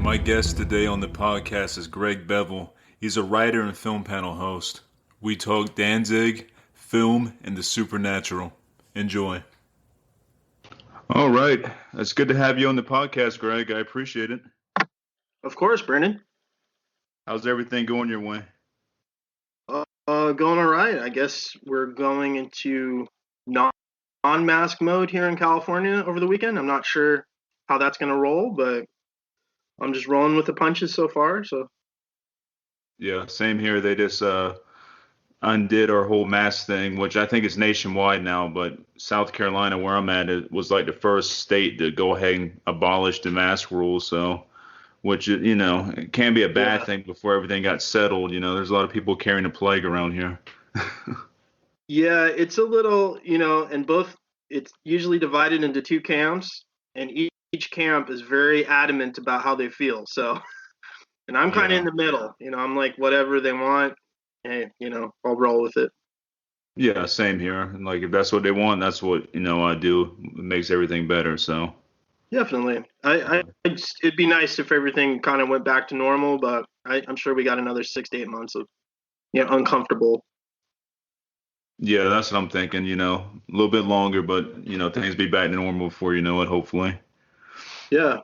My guest today on the podcast is Greg Beville. He's a writer and film panel host. We talk Danzig, film, and the supernatural. Enjoy. All right. It's good to have you on the podcast, Greg. I appreciate it. Of course, Brennan. How's everything going your way? Going all right. I guess we're going into non-mask mode here in California over the weekend. I'm not sure how that's going to roll, but I'm just rolling with the punches so far. So Yeah, same here. They just undid our whole mask thing, which I think is nationwide now, but South Carolina, where I'm at, it was like the first state to go ahead and abolish the mask rule. So, which, it can be a bad thing before everything got settled. There's a lot of people carrying the plague around here. Yeah, it's a little, and it's usually divided into two camps, and each camp is very adamant about how they feel. So, and I'm kind of in the middle. I'm like, whatever they want, hey, I'll roll with it. Yeah, same here. And like, if that's what they want, that's what, I do. It makes everything better. So definitely, it'd be nice if everything kind of went back to normal, but I'm sure we got another 6 to 8 months of, uncomfortable. Yeah, that's what I'm thinking, a little bit longer, but, things be back to normal before you know it, hopefully. Yeah.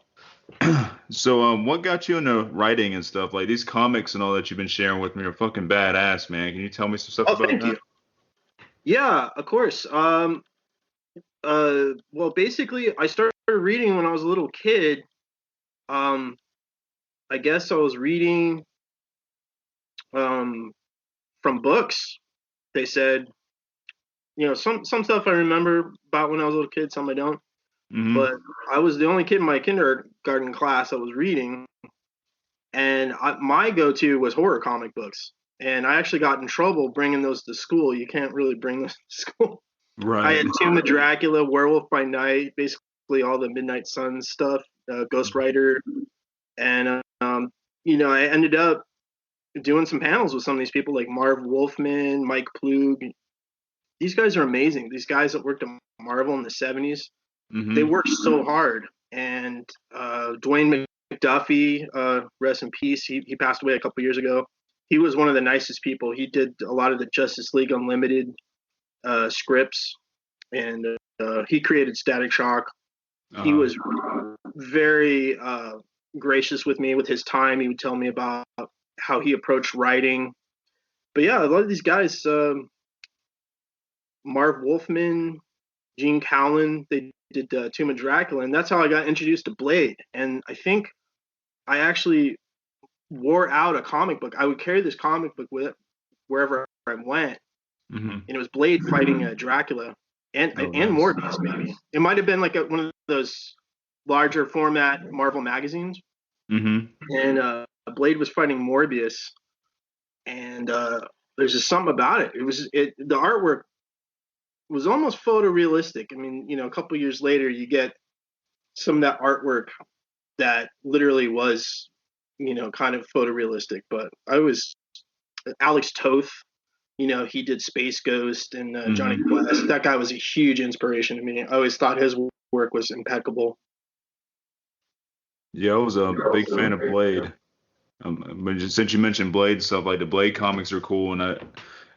So, what got you into writing and stuff? Like these comics and all that you've been sharing with me are fucking badass, man. Can you tell me some stuff about thank that? You. Yeah, of course. Well, basically, I started reading when I was a little kid. I guess I was reading from books. They said, some stuff I remember about when I was a little kid, some I don't. Mm-hmm. But I was the only kid in my kindergarten class that was reading, and my go-to was horror comic books. And I actually got in trouble bringing those to school. You can't really bring those to school. Right. I had Tomb of Dracula, Werewolf by Night, basically all the Midnight Suns stuff, Ghost Rider, and I ended up doing some panels with some of these people like Marv Wolfman, Mike Plug. These guys are amazing. These guys that worked at Marvel in the 70s, they worked so hard. And Dwayne McDuffie, rest in peace, he passed away a couple years ago. He was one of the nicest people. He did a lot of the Justice League Unlimited scripts, and he created Static Shock. He was very gracious with me with his time. He would tell me about how he approached writing. But yeah, a lot of these guys, Marv Wolfman, Gene Cowan, they did Tomb of Dracula, and that's how I got introduced to Blade. And I think I actually wore out a comic book. I would carry this comic book with wherever I went, and it was Blade fighting Dracula and Morbius. Maybe it might have been like one of those larger format Marvel magazines. And Blade was fighting Morbius, and there's just something about it. The artwork was almost photorealistic. I mean, a couple years later, you get some of that artwork that literally was, kind of photorealistic. But Alex Toth, he did Space Ghost and Johnny Quest. That guy was a huge inspiration to me. I always thought his work was impeccable. Yeah, I was a big fan of Blade. But since you mentioned Blade stuff, like the Blade comics are cool, and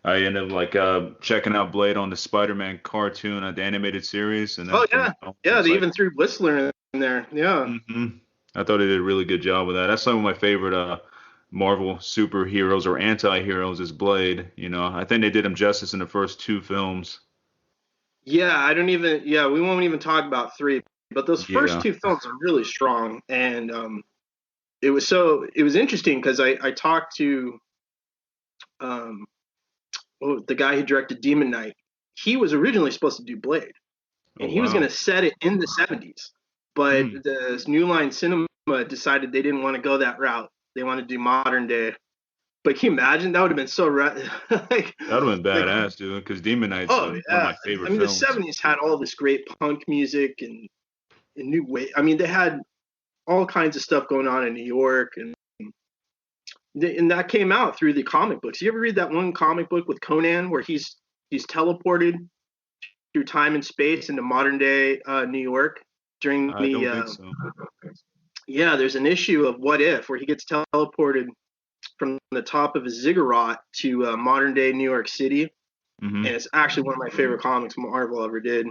I ended up checking out Blade on the Spider-Man cartoon, the animated series. And they even threw Whistler in there. Yeah. I thought they did a really good job with that. That's some of my favorite Marvel superheroes or anti-heroes is Blade. I think they did him justice in the first 2 films. Yeah, we won't even talk about 3, but those first 2 films are really strong. And it was interesting because I talked to the guy who directed Demon Knight. He was originally supposed to do Blade, and he was going to set it in the 70s. But the New Line Cinema decided they didn't want to go that route. They wanted to do modern day. But can you imagine? That would have been so that would have been badass, dude. Because Demon Knight's one of my favorite films. The 70s had all this great punk music and new way. I mean, they had all kinds of stuff going on in New York, and that came out through the comic books. You ever read that one comic book with Conan where he's teleported through time and space into modern day New York during I don't think so. Yeah, there's an issue of What If where he gets teleported from the top of a ziggurat to modern day New York City, Hmm. and it's actually one of my favorite comics Marvel ever did.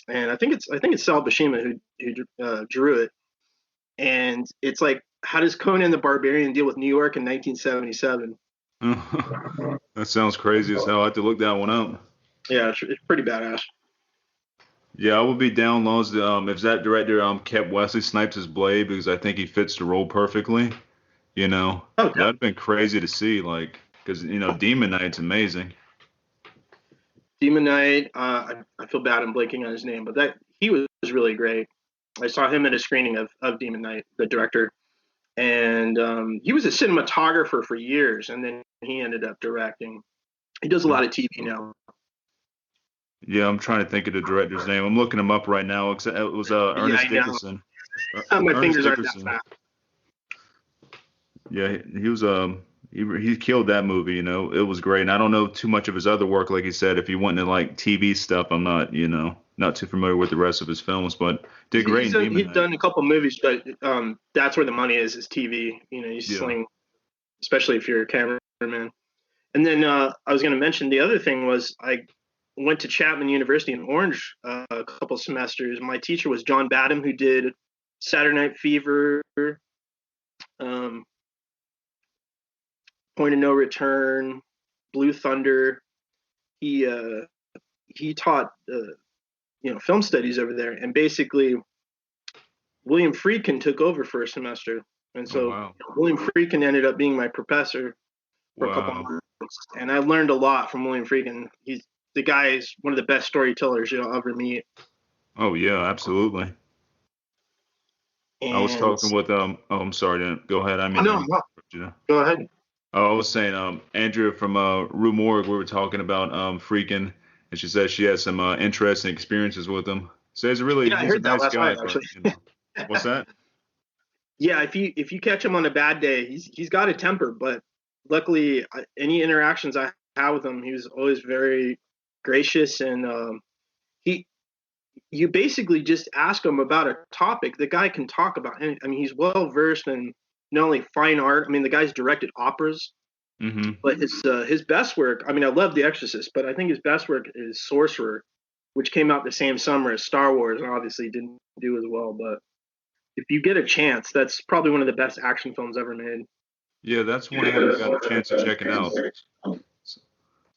And I think it's Sal Buscema who drew it, and it's like, how does Conan the Barbarian deal with New York in 1977? That sounds crazy as hell. I have to look that one up. Yeah, it's pretty badass. Yeah, I would be down low as if that director kept Wesley Snipes' Blade because I think he fits the role perfectly. You know, Oh, that'd been crazy to see. Like, because Demon Knight's amazing. Demon Knight. I feel bad I'm blanking on his name, but that he was really great. I saw him at a screening of Demon Knight, the director, and he was a cinematographer for years, and then he ended up directing. He does a lot of TV now. Yeah, I'm trying to think of the director's name. I'm looking him up right now. It was Yeah, Ernest I know. Dickerson. My Ernest fingers aren't that Dickerson. fast. Yeah, he was he killed that movie. It was great. And I don't know too much of his other work. Like he said, if you went into like TV stuff, I'm not not too familiar with the rest of his films, but did great He's in done, Demon he's Knight. done a couple movies, but that's where the money is TV. You Yeah. sling, especially if you're a cameraman. And then I was going to mention the other thing was I went to Chapman University in Orange a couple semesters. My teacher was John Badham, who did Saturday Night Fever, um, Point of No Return, Blue Thunder. He uh, he taught film studies over there, and basically William Friedkin took over for a semester, and Oh so wow. William Friedkin ended up being my professor for a couple Wow. months, and I learned a lot from William Friedkin. The guy is one of the best storytellers you'll ever meet. Oh yeah, absolutely. I was And talking with oh, I'm sorry, go ahead. I oh, mean to no, no, interrupt you. go ahead. Oh, I was saying Andrea from Rue Morgue, we were talking about Freaking, and she said she had some interesting experiences with him. Says Yeah, I he's a heard that nice last guy, night but actually. what's that? Yeah, if you catch him on a bad day, he's got a temper, but luckily, any interactions I had with him, he was always very gracious, and he you basically just ask him about a topic. The guy can talk about, and I mean, he's well versed in not only fine art. I mean, the guy's directed operas, Mm-hmm. but his best work. I mean, I love The Exorcist, but I think his best work is Sorcerer, which came out the same summer as Star Wars, and obviously didn't do as well. But if you get a chance, that's probably one of the best action films ever made. Yeah, that's one I haven't got a chance of checking out. So,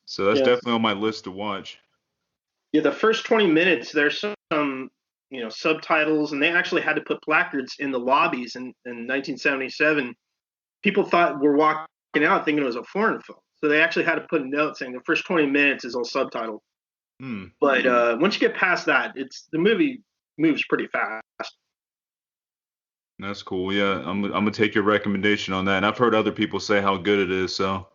so that's Yeah, definitely on my list to watch. yeah. The first 20 minutes, there's some subtitles, and they actually had to put placards in the lobbies in 1977. People thought we're walking out thinking it was a foreign film, so they actually had to put a note saying the first 20 minutes is all subtitled. Hmm. But once you get past that, it's the movie moves pretty fast. That's cool. Yeah, I'm gonna take your recommendation on that. And I've heard other people say how good it is. So,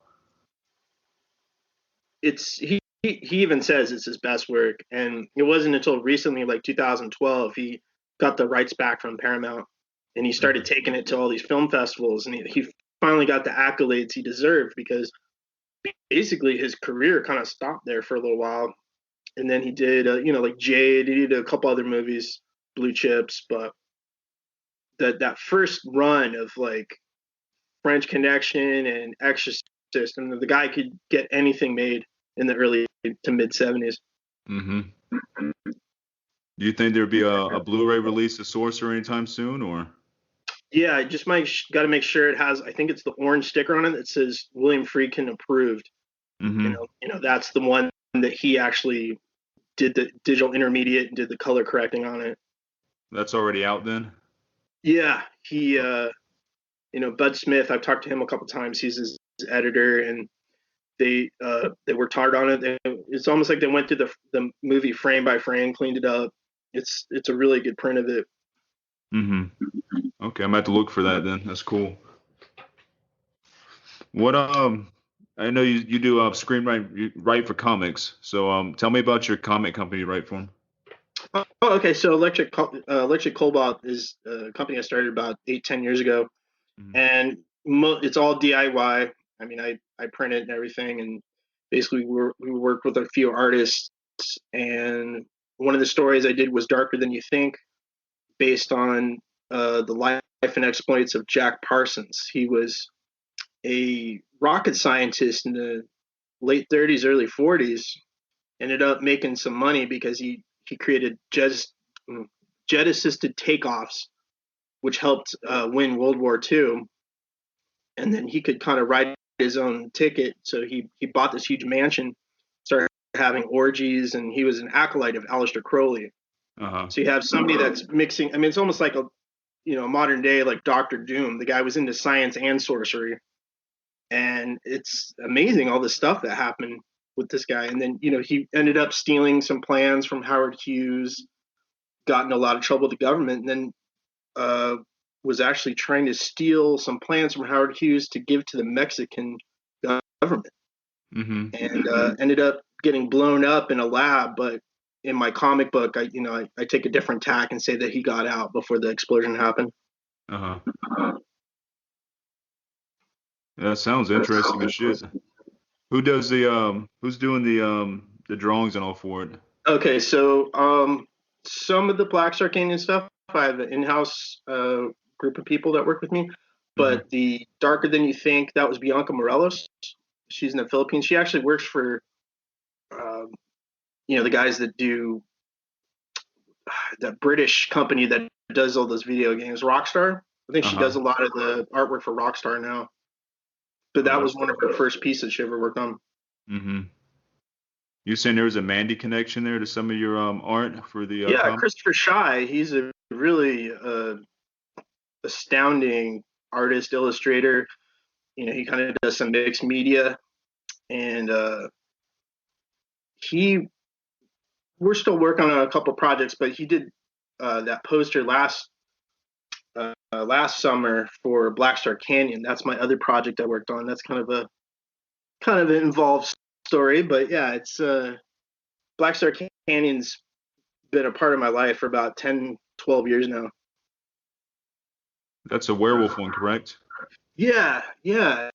It's he even says it's his best work, and it wasn't until recently, like 2012, he got the rights back from Paramount, and he started mhm. taking it to all these film festivals, and he finally got the accolades he deserved because basically his career kind of stopped there for a little while, and then he did like Jade, he did a couple other movies, Blue Chips, but that first run of like French Connection and Exorcist, and the guy could get anything made in the early to mid 70s. Mhm. Do you think there'd be a Blu-ray release of Sorcerer anytime soon, or? Yeah, just got to make sure it has. I think it's the orange sticker on it that says William Friedkin approved. Mhm. That's the one that he actually did the digital intermediate and did the color correcting on it. That's already out then. Yeah, he, Oh, Bud Smith. I've talked to him a couple times. He's his editor, and they worked hard on it. It's almost like they went through the movie frame by frame, cleaned it up. It's a really good print of it. mhm. Okay, I'm gonna have to look for that then. That's cool. What I know you do screenwrite you write for comics. So tell me about your comic company you write for. Oh, okay. So Electric Cobalt is a company I started about 8-10 years ago, Mhm. and it's all DIY. I mean, I print it and everything, and basically we worked with a few artists. And one of the stories I did was Darker Than You Think, based on the life and exploits of Jack Parsons. He was a rocket scientist in the late 30s, early 40s. Ended up making some money because he created jet assisted takeoffs, which helped win World War II. And then he could kind of write his own ticket. So he bought this huge mansion, started having orgies, and he was an acolyte of Aleister Crowley. Uh-huh. So you have somebody that's mixing. I mean, it's almost like a modern day like Doctor Doom. The guy was into science and sorcery, and it's amazing all the stuff that happened with this guy. And then he ended up stealing some plans from Howard Hughes, got in a lot of trouble with the government, and then was actually trying to steal some plans from Howard Hughes to give to the Mexican government, Mm-hmm. and ended up getting blown up in a lab. But in my comic book, I take a different tack and say that he got out before the explosion happened. Uh-huh. Yeah, that sounds interesting as shit. Who does who's doing the drawings and all for it? Okay, so some of the BLACKSTAR CANYON stuff, I have an in-house group of people that work with me. But Mm-hmm. the Darker Than You Think, that was Bianca Morelos. She's in the Philippines. She actually works for the guys that do that British company that does all those video games, Rockstar. I think she does a lot of the artwork for Rockstar now. But that was one of her first pieces she ever worked on. Mm-hmm. You saying there was a Mandy connection there to some of your art for the Yeah, comic? Christopher Shy. He's a really astounding artist, illustrator. He kind of does some mixed media, and we're still working on a couple projects, but he did that poster last summer for BLACKSTAR CANYON. That's my other project I worked on. That's kind of an involved story, but yeah, it's BLACKSTAR CANYON's been a part of my life for about 10, 12 years now. That's a werewolf one, correct? Yeah. And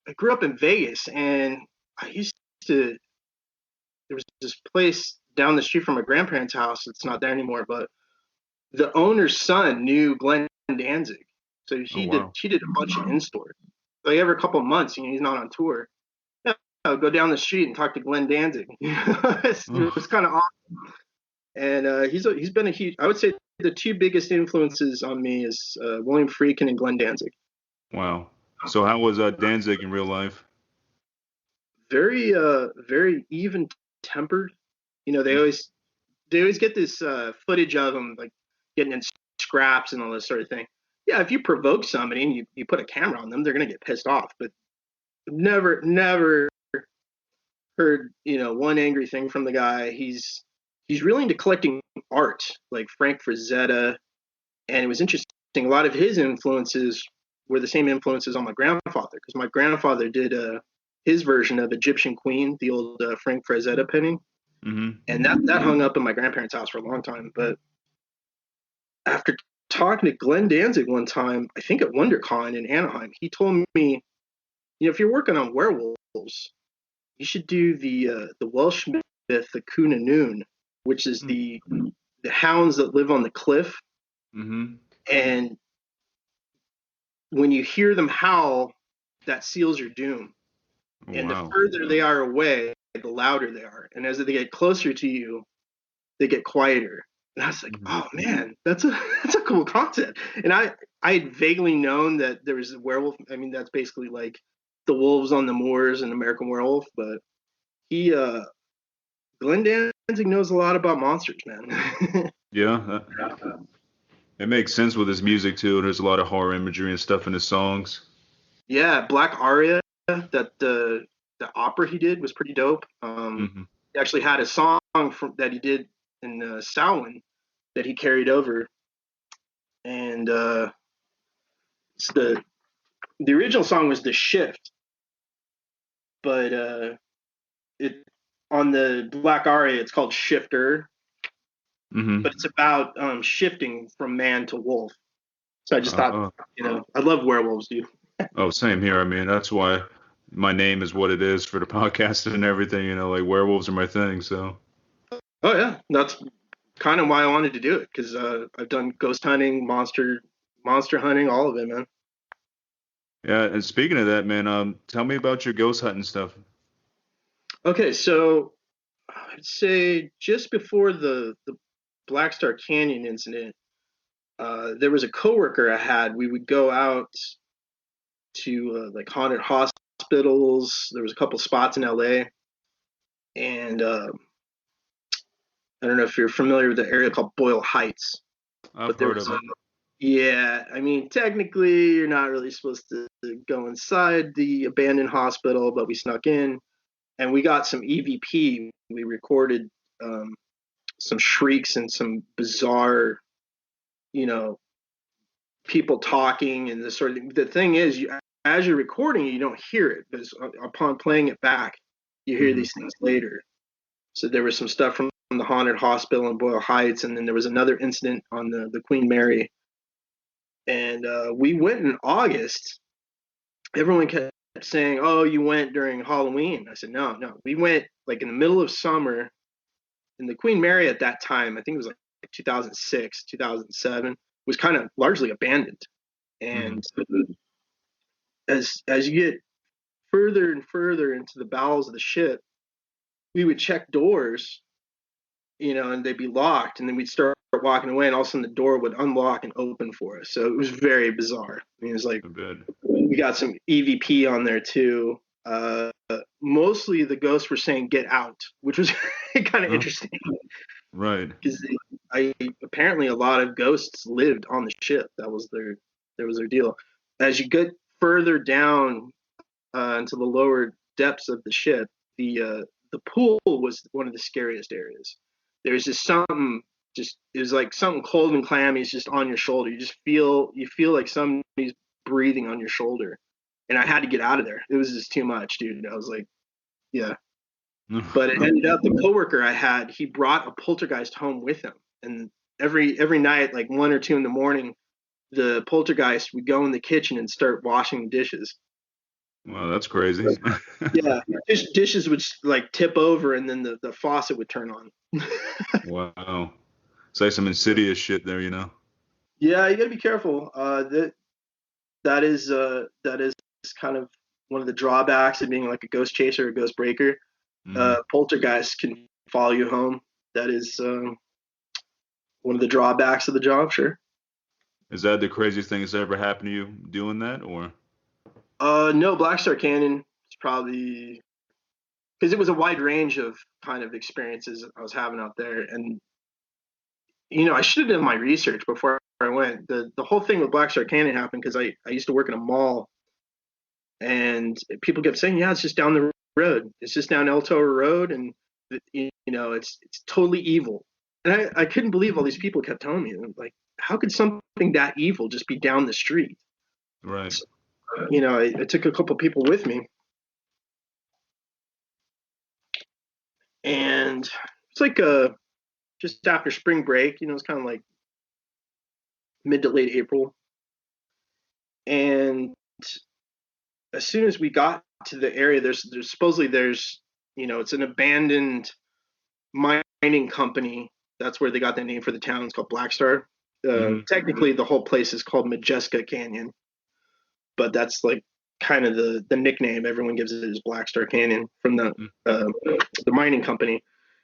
I grew up in Vegas, and I used to. There was this place down the street from my grandparents' house. It's not there anymore, but the owner's son knew Glenn Danzig, so Oh she wow. did a bunch of in stores. Like every couple of months, he's not on tour. Yeah, I would go down the street and talk to Glenn Danzig. It was kind of awesome. And he's been a huge. I would say the two biggest influences on me is William Friedkin and Glenn Danzig. Wow. So how was Danzig in real life? Very even tempered. They always get this footage of him like getting in scraps and all this sort of thing. Yeah, if you provoke somebody and you put a camera on them, they're gonna get pissed off. But never heard one angry thing from the guy. He's really into collecting art, like Frank Frazetta, and it was interesting. A lot of his influences were the same influences on my grandfather, because my grandfather did his version of Egyptian Queen, the old Frank Frazetta painting, Mm-hmm. and that hung up in my grandparents' house for a long time. But after talking to Glenn Danzig one time, I think at WonderCon in Anaheim, he told me, if you're working on werewolves, you should do the Welsh myth, the Cwnanwn, which is the hounds that live on the cliff. Mm-hmm. And when you hear them howl, that seals your doom. Oh, And the wow. further they are away, the louder they are. And as they get closer to you, they get quieter. And I was like, Mhm. oh man, that's a cool concept. And I had vaguely known that there was a werewolf. I mean, that's basically like the wolves on the moors and American Werewolf. But he Glenn Danzig knows a lot about monsters, man. Yeah, it makes sense with his music too. There's a lot of horror imagery and stuff in his songs. Yeah, Black Aria, that the opera he did was pretty dope. Mm-hmm. He actually had a song that he did in Samhain that he carried over, and it's the original song was The Shift, but it on the Black Aria it's called Shifter, Mm-hmm. but it's about shifting from man to wolf. So I just thought, Uh, I love werewolves, dude. oh, same here. I mean, that's why my name is what it is for the podcast and everything. Like werewolves are my thing. So Oh yeah, kind of why I wanted to do it, because I've done ghost hunting, monster hunting, all of it, man. Yeah, and speaking of that, man, tell me about your ghost hunting stuff. Okay, so I'd say just before the Black Star Canyon incident, there was a coworker I had. We would go out to like haunted hospitals. There was a couple spots in LA, and I don't know if you're familiar with the area called Boyle Heights, I've but there heard was of it. yeah, I mean, technically, you're not really supposed to go inside the abandoned hospital, but we snuck in and we got some EVP. We recorded um, some shrieks and some bizarre, you know, people talking and this sort of. The thing is, as you're recording, you don't hear it, but upon playing it back, you hear Hmm. these things later. So there was some stuff from the haunted hospital in Boyle Heights, and then there was another incident on the Queen Mary. And we went in August. Everyone kept saying, "Oh, you went during Halloween." I said, "No, no. We went like in the middle of summer." And the Queen Mary at that time, I think it was like 2006, 2007, was kind of largely abandoned. Hmm. And as you get further and further into the bowels of the ship, we would check doors, and they'd be locked, and then we'd start walking away, and all of a sudden the door would unlock and open for us. So it was very bizarre. I mean, it was like I bet. we got some EVP on there too. Mostly the ghosts were saying "get out," which was kind of Huh? interesting Right. because I apparently a lot of ghosts lived on the ship. That was their deal. As you get further down into the lower depths of the ship, the pool was one of the scariest areas. There's just something, just it was like something cold and clammy is just on your shoulder. You feel like somebody's breathing on your shoulder, and I had to get out of there. It was just too much, dude. I was like, yeah. But it ended up the coworker I had, he brought a poltergeist home with him, and every night, like 1 or 2 in the morning, the poltergeist would go in the kitchen and start washing the dishes. Wow, that's crazy. Yeah, dishes would like tip over, and then the faucet would turn on. Wow. It's like some insidious shit there, you know? Yeah, you gotta be careful. That is kind of one of the drawbacks of being like a ghost chaser or ghost breaker. Hmm. Poltergeist can follow you home. That is one of the drawbacks of the job. Sure. Is that the craziest thing that's ever happened to you doing that, or? No, Black Star Canyon is probably because it was a wide range of kind of experiences I was having out there, and I should have done my research before I went. The whole thing with Black Star Canyon happened because I used to work in a mall, and people kept saying, "Yeah, it's just down the road. It's just down El Toro Road, and it's totally evil." And I couldn't believe all these people kept telling me, like, how could something that evil just be down the street? Right. So, I took a couple people with me, and it's like just after spring break. It's kind of like mid to late April, and as soon as we got to the area, there's supposedly it's an abandoned mining company. That's where they got the name for the town. It's called Blackstar. Hmm. Technically, the whole place is called Majeska Canyon, but that's like kind of the nickname everyone gives it is Blackstar Canyon from uh, the mining company.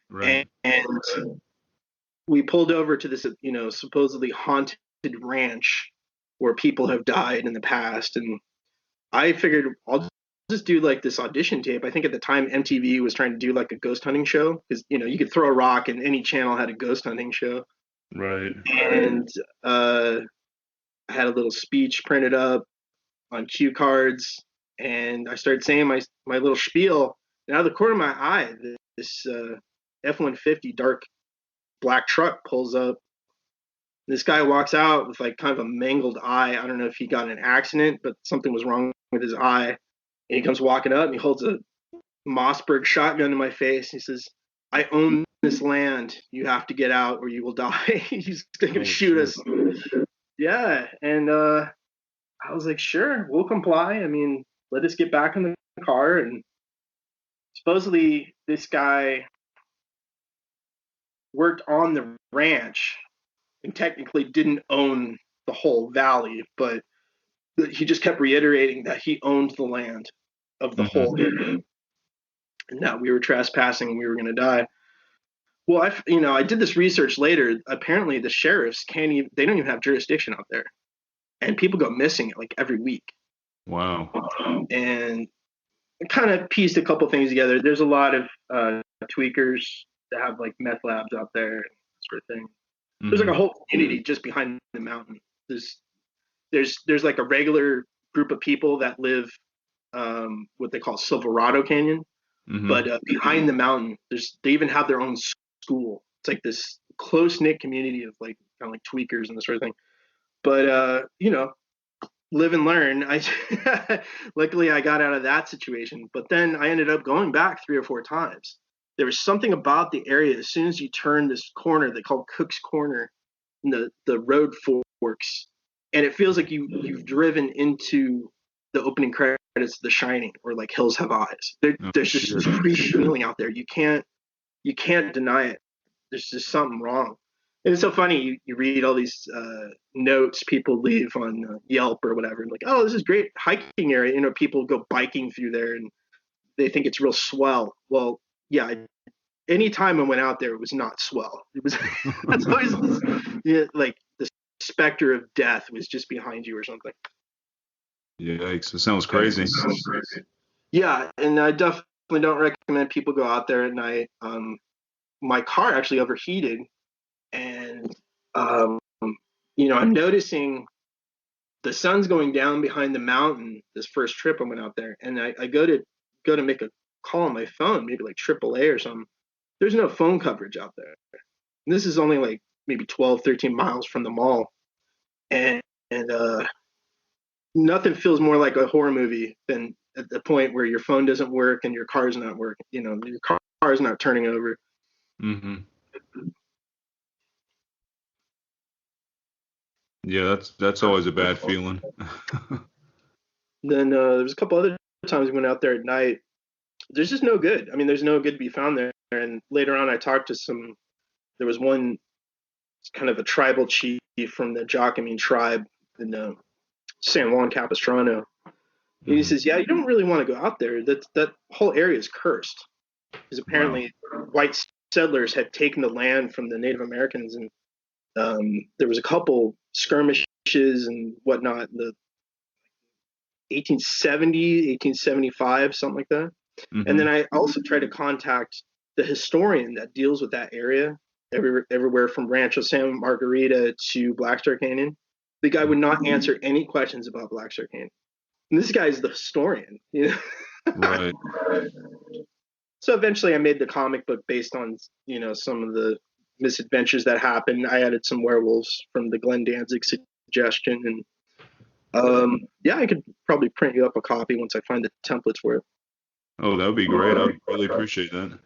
Right. And we pulled over to this, supposedly haunted ranch where people have died in the past, and I figured I'll just do like this audition tape. I think at the time MTV was trying to do like a ghost hunting show because you could throw a rock and any channel had a ghost hunting show. Right. And I had a little speech printed up on cue cards, and I started saying my little spiel. And out of the corner of my eye, this F-150 dark black truck pulls up. This guy walks out with like kind of a mangled eye. I don't know if he got in an accident, but something was wrong with his eye. And he comes walking up and he holds a Mossberg shotgun in my face. He says, "I own this land. You have to get out or you will die." He's going to Oh shoot shit. us. Yeah. And I was like, sure, we'll comply. I mean, let us get back in the car. And supposedly this guy worked on the ranch and technically didn't own the whole valley, but he just kept reiterating that he owned the land of the whole area and that we were trespassing and we were going to die. Well, I did this research later. Apparently, the sheriffs can't even, they don't even have jurisdiction out there, and people go missing like every week. Wow. And I kind of pieced a couple things together. There's a lot of tweakers that have like meth labs out there and sort of thing. There's like a whole community just behind the mountain. There's like a regular group of people that live what they call Silverado Canyon, but behind the mountain, they even have their own school. It's like this close knit community of like kind of like tweakers and this sort of thing. But live and learn. Luckily I got out of that situation, but then I ended up going back 3 or 4 times. There was something about the area. As soon as you turn this corner, they call Cook's Corner, and the road forks, and it feels like you've driven into the opening credits of The Shining or like Hills Have Eyes. There's just this creepy feeling out there. You can't deny it. There's just something wrong. And it's so funny. You read all these notes people leave on Yelp or whatever, like, oh, this is great hiking area. People go biking through there and they think it's real swell. Well, yeah. Any time I went out there, it was not swell. It was that's always like the specter of death was just behind you or something. Yikes! It sounds crazy. Yeah, and I definitely don't recommend people go out there at night. My car actually overheated, and I'm noticing the sun's going down behind the mountain. This first trip I went out there, and I go to make a call on my phone, maybe like AAA or something. There's no phone coverage out there. And this is only like maybe 12, 13 miles from the mall, and nothing feels more like a horror movie than at the point where your phone doesn't work and your car's not working. Your car's not turning over. Yeah, that's always a bad feeling. Then there was a couple other times we went out there at night. There's just no good. I mean, there's no good to be found there. And later on, I talked to there was one kind of a tribal chief from the Jacquemin tribe in San Juan Capistrano. And he says, yeah, you don't really want to go out there. That whole area is cursed. Because apparently white settlers had taken the land from the Native Americans, and there was a couple skirmishes and whatnot in the 1870, 1875, something like that. And then I also tried to contact the historian that deals with that area, everywhere from Rancho Santa Margarita to BLACKSTAR Canyon. The guy would not answer any questions about BLACKSTAR Canyon. And this guy is the historian. Right. So eventually I made the comic book based on, some of the misadventures that happened. I added some werewolves from the Glenn Danzig suggestion. And I could probably print you up a copy once I find the templates for it. Oh, that would be great. I would really appreciate that.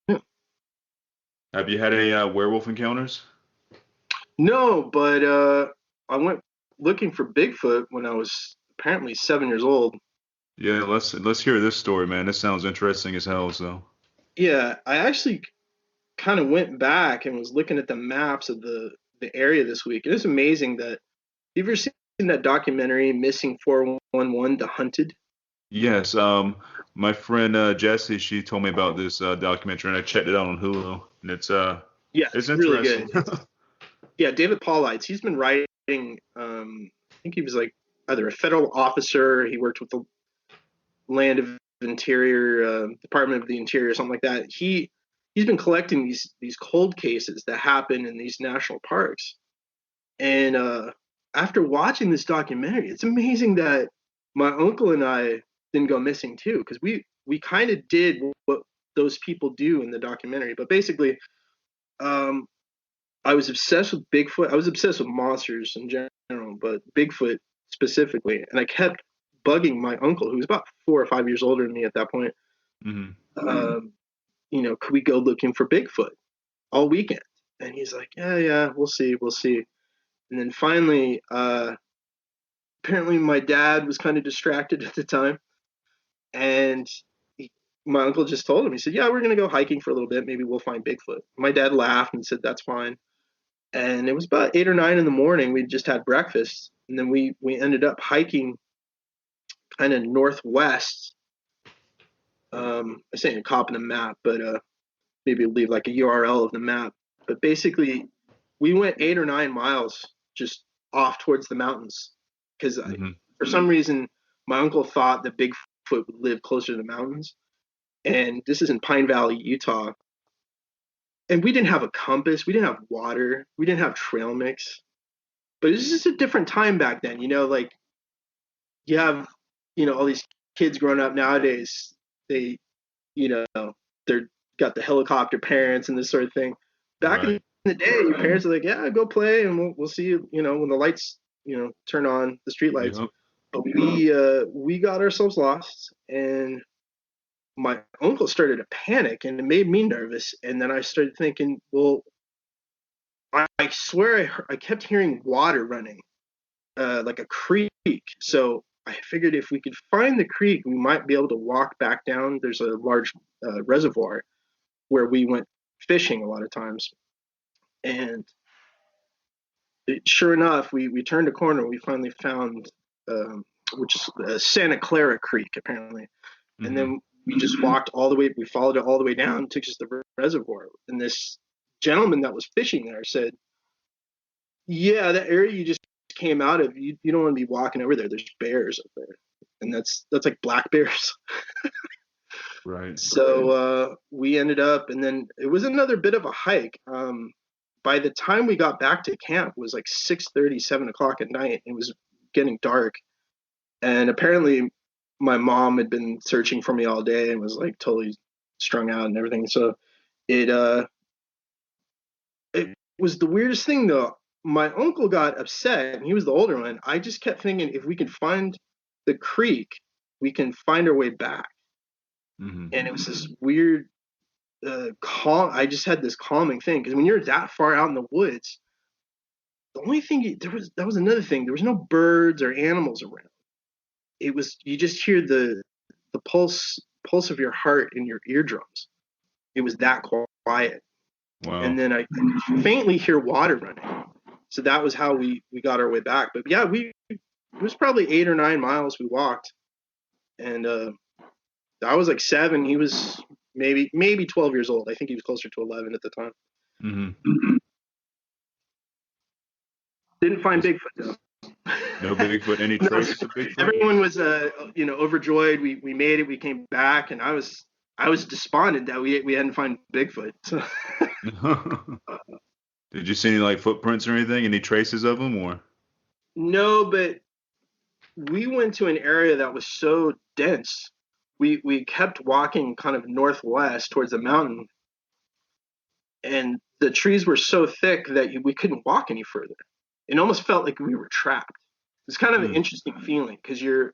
Yeah. Have you had any werewolf encounters? No, but I went looking for Bigfoot when I was apparently 7 years old. Yeah, let's hear this story, man. This sounds interesting as hell. So. Yeah, I actually kind of went back and was looking at the maps of the area this week. And it's amazing that you've ever seen that documentary Missing 411, The Hunted? Yes, my friend Jessie, she told me about this documentary, and I checked it out on Hulu, and it's interesting. Really good. Yeah, David Paulides, he's been writing. I think he was like either a federal officer. He worked with the Land of Interior, Department of the Interior, something like that. He's been collecting these cold cases that happen in these national parks, and after watching this documentary, it's amazing that my uncle and I didn't go missing too, because we kind of did what those people do in the documentary. But basically, I was obsessed with Bigfoot. I was obsessed with monsters in general, but Bigfoot specifically. And I kept bugging my uncle, who was about 4 or 5 years older than me at that point. Could we go looking for Bigfoot all weekend? And he's like, yeah, we'll see. And then finally, apparently my dad was kind of distracted at the time, and my uncle just told him, he said, yeah, we're going to go hiking for a little bit. Maybe we'll find Bigfoot. My dad laughed and said, that's fine. And it was about 8 or 9 in the morning. We just had breakfast. And then we ended up hiking kind of northwest. I say a copy of the map, but maybe leave like a URL of the map. But basically, we went 8 or 9 miles just off towards the mountains because for some reason my uncle thought that Bigfoot would live closer to the mountains. And this is in Pine Valley, Utah. And we didn't have a compass, we didn't have water, we didn't have trail mix. But it was just a different time back then, like you have, all these kids growing up nowadays, they, they're got the helicopter parents and this sort of thing. Back in the day, your parents are like, yeah, go play and we'll see you, when the lights, turn on, the street lights. Yep. But we got ourselves lost, and my uncle started to panic, and it made me nervous. And then I started thinking, well, I swear I kept hearing water running, like a creek. So I figured if we could find the creek, we might be able to walk back down. There's a large reservoir where we went fishing a lot of times. And sure enough, we turned a corner. We finally found, which is Santa Clara Creek, apparently. And then we just walked all the way. We followed it all the way down, took us to the reservoir. And this gentleman that was fishing there said, yeah, that area you just came out of, you don't want to be walking over there. There's bears up there. And that's like black bears. Right. So we ended up, and then it was another bit of a hike. By the time we got back to camp, it was like 6:30, 7 o'clock at night. It was getting dark. And apparently my mom had been searching for me all day and was like totally strung out and everything. So it was the weirdest thing though. My uncle got upset, and he was the older one. I just kept thinking, if we can find the creek, we can find our way back. And it was this weird calm. I just had this calming thing, because when you're that far out in the woods, the only thing that was another thing. There was no birds or animals around. It was, you just hear the pulse of your heart in your eardrums. It was that quiet. Wow. And then I could faintly hear water running. So that was how we got our way back. But yeah, it was probably 8 or 9 miles we walked. And I was like 7. He was maybe 12 years old. I think he was closer to 11 at the time. Didn't find Bigfoot though. No Bigfoot, any traces of Bigfoot? Everyone was overjoyed. We made it. We came back, and I was despondent that we hadn't found Bigfoot. So. Did you see any like footprints or anything? Any traces of them, or? No, but we went to an area that was so dense. We kept walking kind of northwest towards the mountain, and the trees were so thick that we couldn't walk any further. It almost felt like we were trapped. It's kind of an interesting feeling, because you're,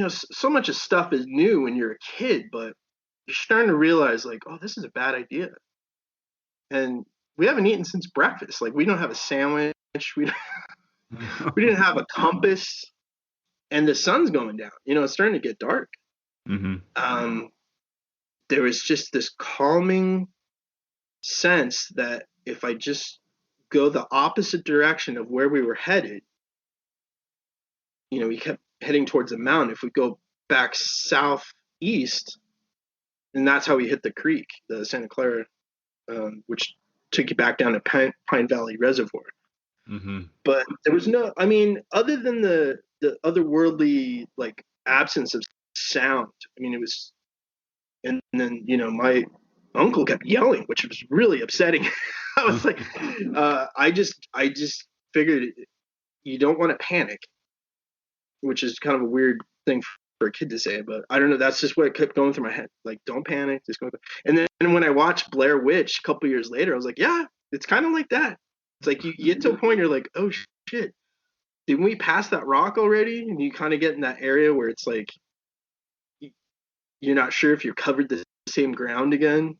so much of stuff is new when you're a kid, but you're starting to realize like, oh, this is a bad idea. And we haven't eaten since breakfast. Like, we don't have a sandwich. We didn't have a compass, and the sun's going down. It's starting to get dark. There was just this calming sense that if I just go the opposite direction of where we were headed, we kept heading towards the mountain. If we go back southeast, and that's how we hit the creek, the Santa Clara, which took you back down to Pine Valley Reservoir. But there was no, other than the otherworldly, like, absence of sound. It was, and then, my uncle kept yelling, which was really upsetting. I was like, I just figured you don't want to panic, which is kind of a weird thing for a kid to say, but I don't know. That's just what kept going through my head. Like, don't panic, just go. And then when I watched Blair Witch a couple years later, I was like, yeah, it's kind of like that. It's like you get to a point, you're like, oh shit, didn't we pass that rock already? And you kind of get in that area where it's like you're not sure if you're covered the same ground again.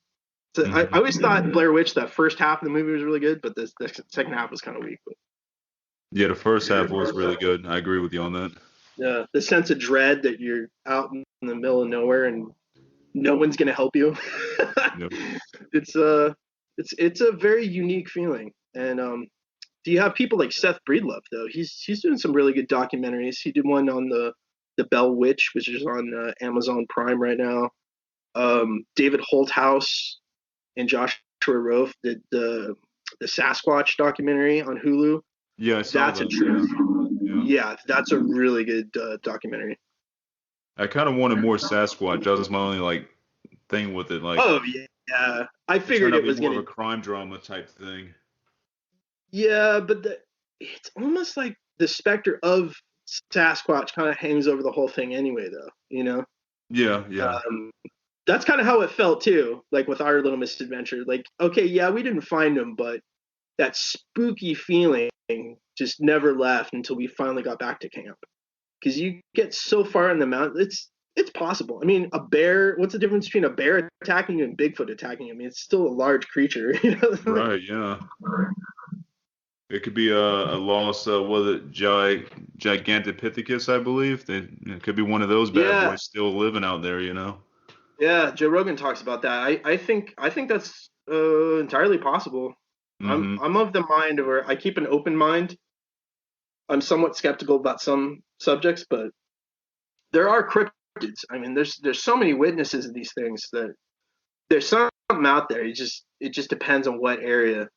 So I always thought Blair Witch, that first half of the movie was really good, but the second half was kind of weak. But. Yeah, the first half was really good. I agree with you on that. The sense of dread that you're out in the middle of nowhere and no one's gonna help you. Yep. it's it's a very unique feeling. And do you have people like Seth Breedlove though? He's doing some really good documentaries. He did one on the Bell Witch, which is on Amazon Prime right now. David Holthouse and Joshua Rofe did the Sasquatch documentary on Hulu. Yeah, I saw That's a that. trip. Yeah. Yeah, that's a really good documentary. I kind of wanted more Sasquatch. That was my only like thing with it. Like Oh yeah, I it turned figured out it to be was more of gonna. a crime drama type thing. Yeah, but it's almost like the specter of Sasquatch kind of hangs over the whole thing anyway, though. You know, Yeah, yeah. um, that's kind of how it felt too. Like with our little misadventure. Like, okay, yeah, we didn't find him, but that spooky feeling just never left until we finally got back to camp. Because you get so far in the mountain, it's possible. I mean, a bear. What's the difference between a bear attacking you and Bigfoot attacking you? I mean, it's still a large creature. You know? Right, yeah. It could be a lost, was it Gigantopithecus, I believe. It could be one of those bad Yeah, boys still living out there, you know? yeah. Joe Rogan talks about that. I think that's entirely possible. Mm-hmm. I'm of the mind where I keep an open mind. I'm somewhat skeptical about some subjects, but there are cryptids. I mean, there's so many witnesses of these things that there's something out there. It just depends on what area.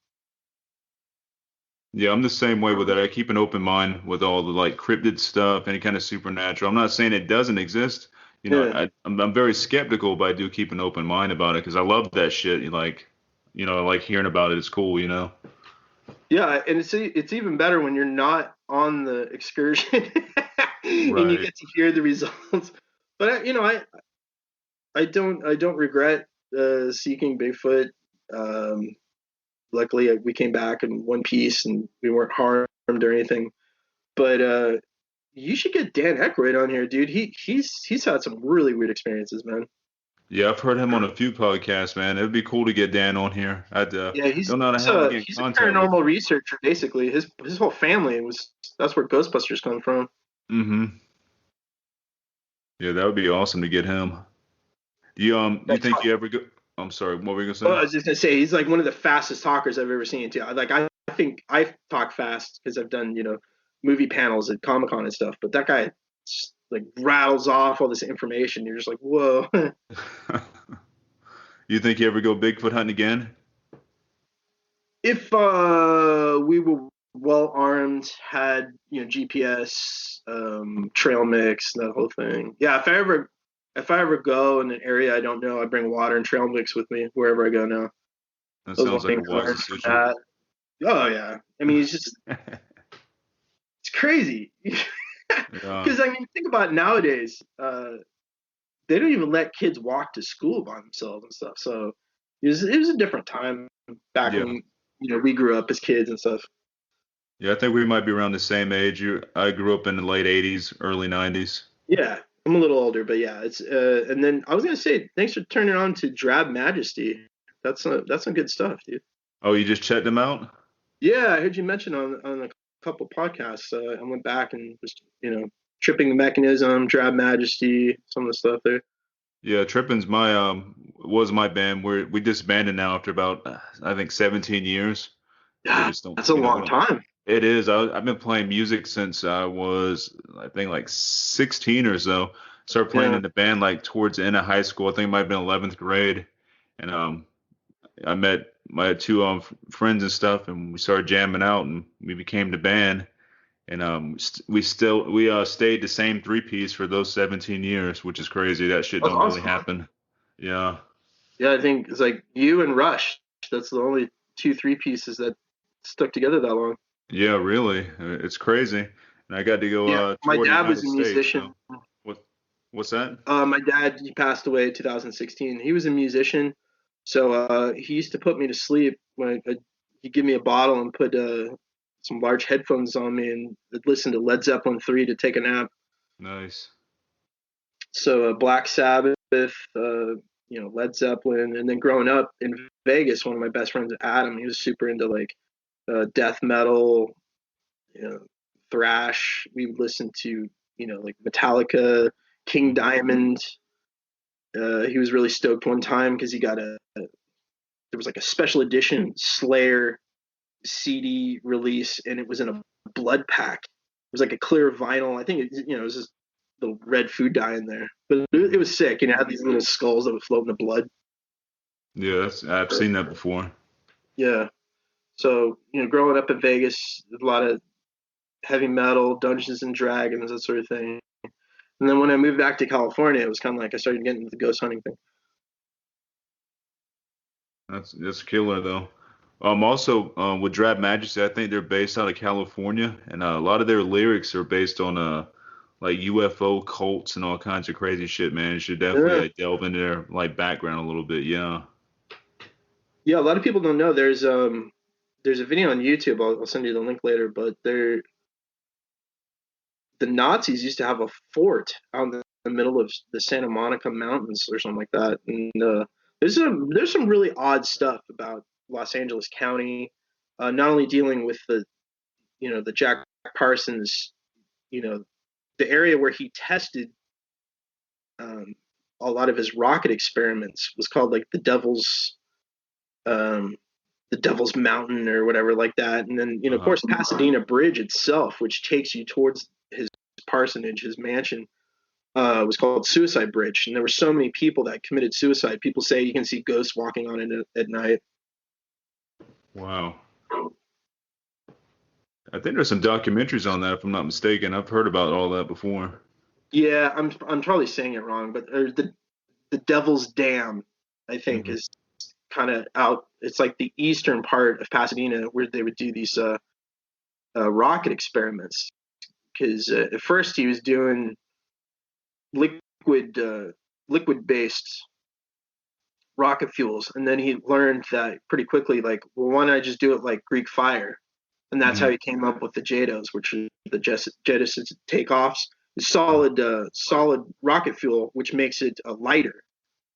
Yeah, I'm the same way with that. I keep an open mind with all the like cryptid stuff, any kind of supernatural. I'm not saying it doesn't exist. You know, Yeah, I'm very skeptical, but I do keep an open mind about it because I love that shit. Like, like hearing about it is cool, you know? yeah, and it's even better when you're not on the excursion and you Right. get to hear the results. But I don't regret seeking Bigfoot. Um, Luckily, we came back in one piece and we weren't harmed or anything. But you should get Dan Aykroyd on here, dude. He's had some really weird experiences, man. Yeah, I've heard him on a few podcasts, man. It'd be cool to get Dan on here. I Yeah, don't know how to get in he's a contact with paranormal him. researcher basically. His whole family was that's where Ghostbusters come from. Mm-hmm. Yeah, that would be awesome to get him. Do you That's think you ever go? I'm sorry, what were you Oh, gonna I say? was just gonna say he's like one of the fastest talkers I've ever seen too. Like I think I talk fast because I've done movie panels at Comic Con and stuff. But that guy just, like rattles off all this information. You're just like, whoa. You think you ever go Bigfoot hunting again? If we were well armed, had GPS, trail mix, that whole thing. Yeah, if I ever go in an area I don't know, I bring water and trail mix with me wherever I go now. That Those are sounds like a things I wise learned from decision. that. Oh yeah, I mean it's crazy. Yeah, Because I mean, think about it nowadays. They don't even let kids walk to school by themselves and stuff. So it was a different time back yeah, when we grew up as kids and stuff. yeah. I think we might be around the same age. I grew up in the late '80s, early '90s. Yeah, I'm a little older, but yeah, it's and then I was gonna say thanks for turning on to Drab Majesty. That's some good stuff, dude. Oh, you just checked them out? Yeah, I heard you mention on a couple podcasts. I went back and just tripping the mechanism, Drab Majesty, some of the stuff there. Yeah, Trippin's was my band. We disbanded now after about I think 17 years. We Yeah, just don't, that's a we long don't. time. It is. I've been playing music since I was, I think, like 16 or so. Started playing Yeah, in the band like towards the end of high school. I think it might have been 11th grade, and I met my two friends and stuff, and we started jamming out, and we became the band. And we stayed the same three piece for those 17 years, which is crazy. That shit that's don't really awesome. happen. Yeah, Yeah, I think it's like you and Rush. That's the only two three pieces that stuck together that long. yeah, really, it's crazy. And I got to go Yeah, my tour the dad was United a States. musician. So what what's that? My dad he passed away in 2016. He was a musician, so he used to put me to sleep when he'd give me a bottle and put some large headphones on me and I'd listen to Led Zeppelin 3 to take a nap. Nice. So Black Sabbath, Led Zeppelin, and then growing up in Vegas, one of my best friends, Adam, he was super into like death metal, you know, thrash. We would listen to like Metallica, King Diamond. He was really stoked one time because he got there was like a special edition Slayer CD release, and it was in a blood pack. It was like a clear vinyl. I think it was just the red food dye in there, but it was sick. It had these little skulls that would float in the blood. Yeah, I've seen that before. Yeah. So growing up in Vegas, a lot of heavy metal, Dungeons and Dragons, that sort of thing. And then when I moved back to California, it was kind of like I started getting into the ghost hunting thing. That's killer though. Also, with Drab Majesty, I think they're based out of California, and a lot of their lyrics are based on like UFO cults and all kinds of crazy shit, man. You should definitely Yeah. like delve into their like background a little bit. Yeah. Yeah, a lot of people don't know. There's a video on YouTube. I'll send you the link later. But the Nazis used to have a fort out in the middle of the Santa Monica Mountains or something like that. And there's some really odd stuff about Los Angeles County, not only dealing with the Jack Parsons, the area where he tested a lot of his rocket experiments was called like um, the Devil's Mountain or whatever like that. And then of course Pasadena Bridge itself, which takes you towards his parsonage, his mansion, was called Suicide Bridge. And there were so many people that committed suicide. People say you can see ghosts walking on it at night. Wow. I think there's some documentaries on that, if I'm not mistaken. I've heard about all that before. Yeah, I'm probably saying it wrong, but the Devil's Dam, I think, Hmm. is kind of out. It's like the eastern part of Pasadena where they would do these rocket experiments. Because at first he was doing liquid liquid based rocket fuels, and then he learned that pretty quickly, like, well, why don't I just do it like Greek fire? And that's how Hmm. he came up with the JATOs, which are the Jettison takeoffs. Solid rocket fuel, which makes it lighter,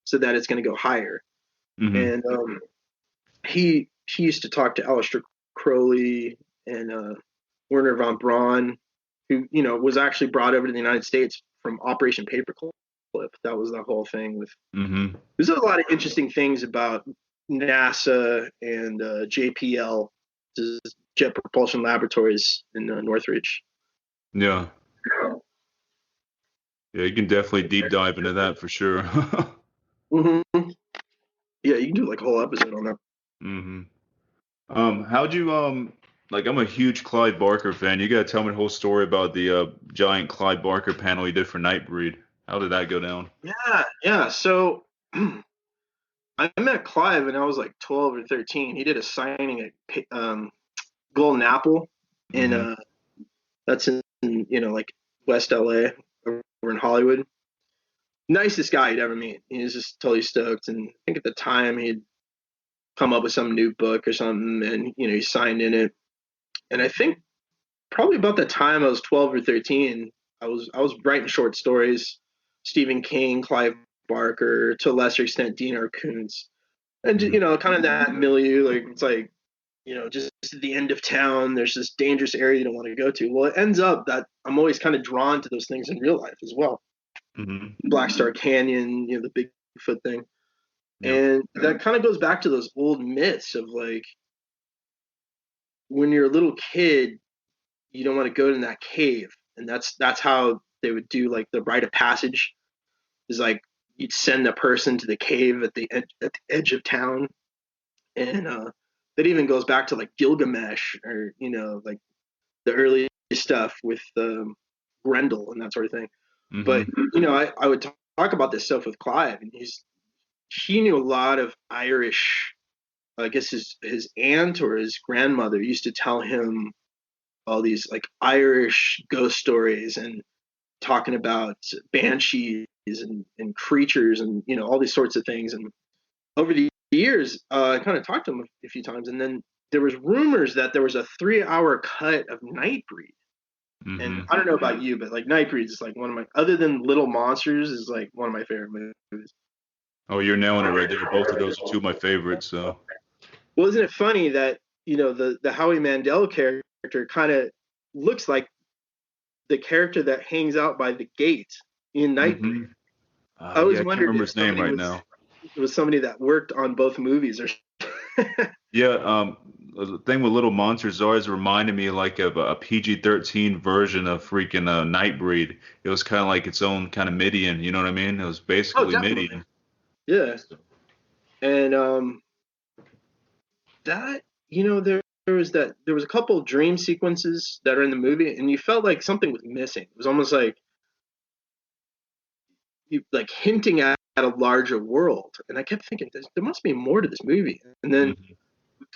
so that it's going to go higher. Hmm. And he used to talk to Aleister Crowley and Werner von Braun, who was actually brought over to the United States from Operation Paperclip. That was the whole thing with. Hmm. There's a lot of interesting things about NASA and JPL, Jet Propulsion Laboratories in Northridge. Yeah. Yeah, you can definitely deep dive into that for sure. Mm-hmm. Yeah, you can do like a whole episode on that. Hmm. How'd you like I'm a huge Clive Barker fan. You gotta tell me the whole story about the giant Clive Barker panel you did for Nightbreed. How did that go down? Yeah. So I met Clive when I was like 12 or 13. He did a signing at Golden Apple in Hmm. that's in like West LA over in Hollywood. Nicest guy you'd ever meet. He was just totally stoked, and I think at the time he'd come up with some new book or something, and he signed in it. And I think probably about the time I was 12 or 13, I was writing short stories, Stephen King, Clive Barker, to a lesser extent Dean R. Koontz, and Hmm. kind of that milieu. Like it's like just at the end of town, there's this dangerous area you don't want to go to. Well, it ends up that I'm always kind of drawn to those things in real life as well. Hmm. BLACKSTAR Canyon, the Bigfoot thing. Yep. And that kind of goes back to those old myths of like when you're a little kid, you don't want to go in that cave. And that's how they would do like the rite of passage is like you'd send a person to the cave at the edge of town. And that even goes back to like Gilgamesh or, like the early stuff with Grendel and that sort of thing. But, Hmm. I would talk about this stuff with Clive, and he knew a lot of Irish. I guess his aunt or his grandmother used to tell him all these like Irish ghost stories and talking about banshees and creatures and all these sorts of things. And over the years, I kind of talked to him a few times, and then there was rumors that there was a 3-hour cut of Nightbreed. And Hmm. I don't know about you, but like Nightbreed is like one of my, other than Little Monsters, is like one of my favorite movies. Oh, you're nailing it right there. Both of those are two of my favorites. So. Well, isn't it funny that the Howie Mandel character kind of looks like the character that hangs out by the gate in Mm-hmm. Nightbreed. I always Yeah, I can't wondered remember if his name somebody right was now. somebody that worked on both movies or. Yeah, the thing with Little Monsters always reminded me like of a PG-13 version of freaking Nightbreed. It was kind of like its own kind of Midian, you know what I mean? It was Oh, basically definitely. Midian. Yeah. So, And that there was a couple of dream sequences that are in the movie, and you felt like something was missing. It was almost like you like hinting at a larger world, and I kept thinking there must be more to this movie. And then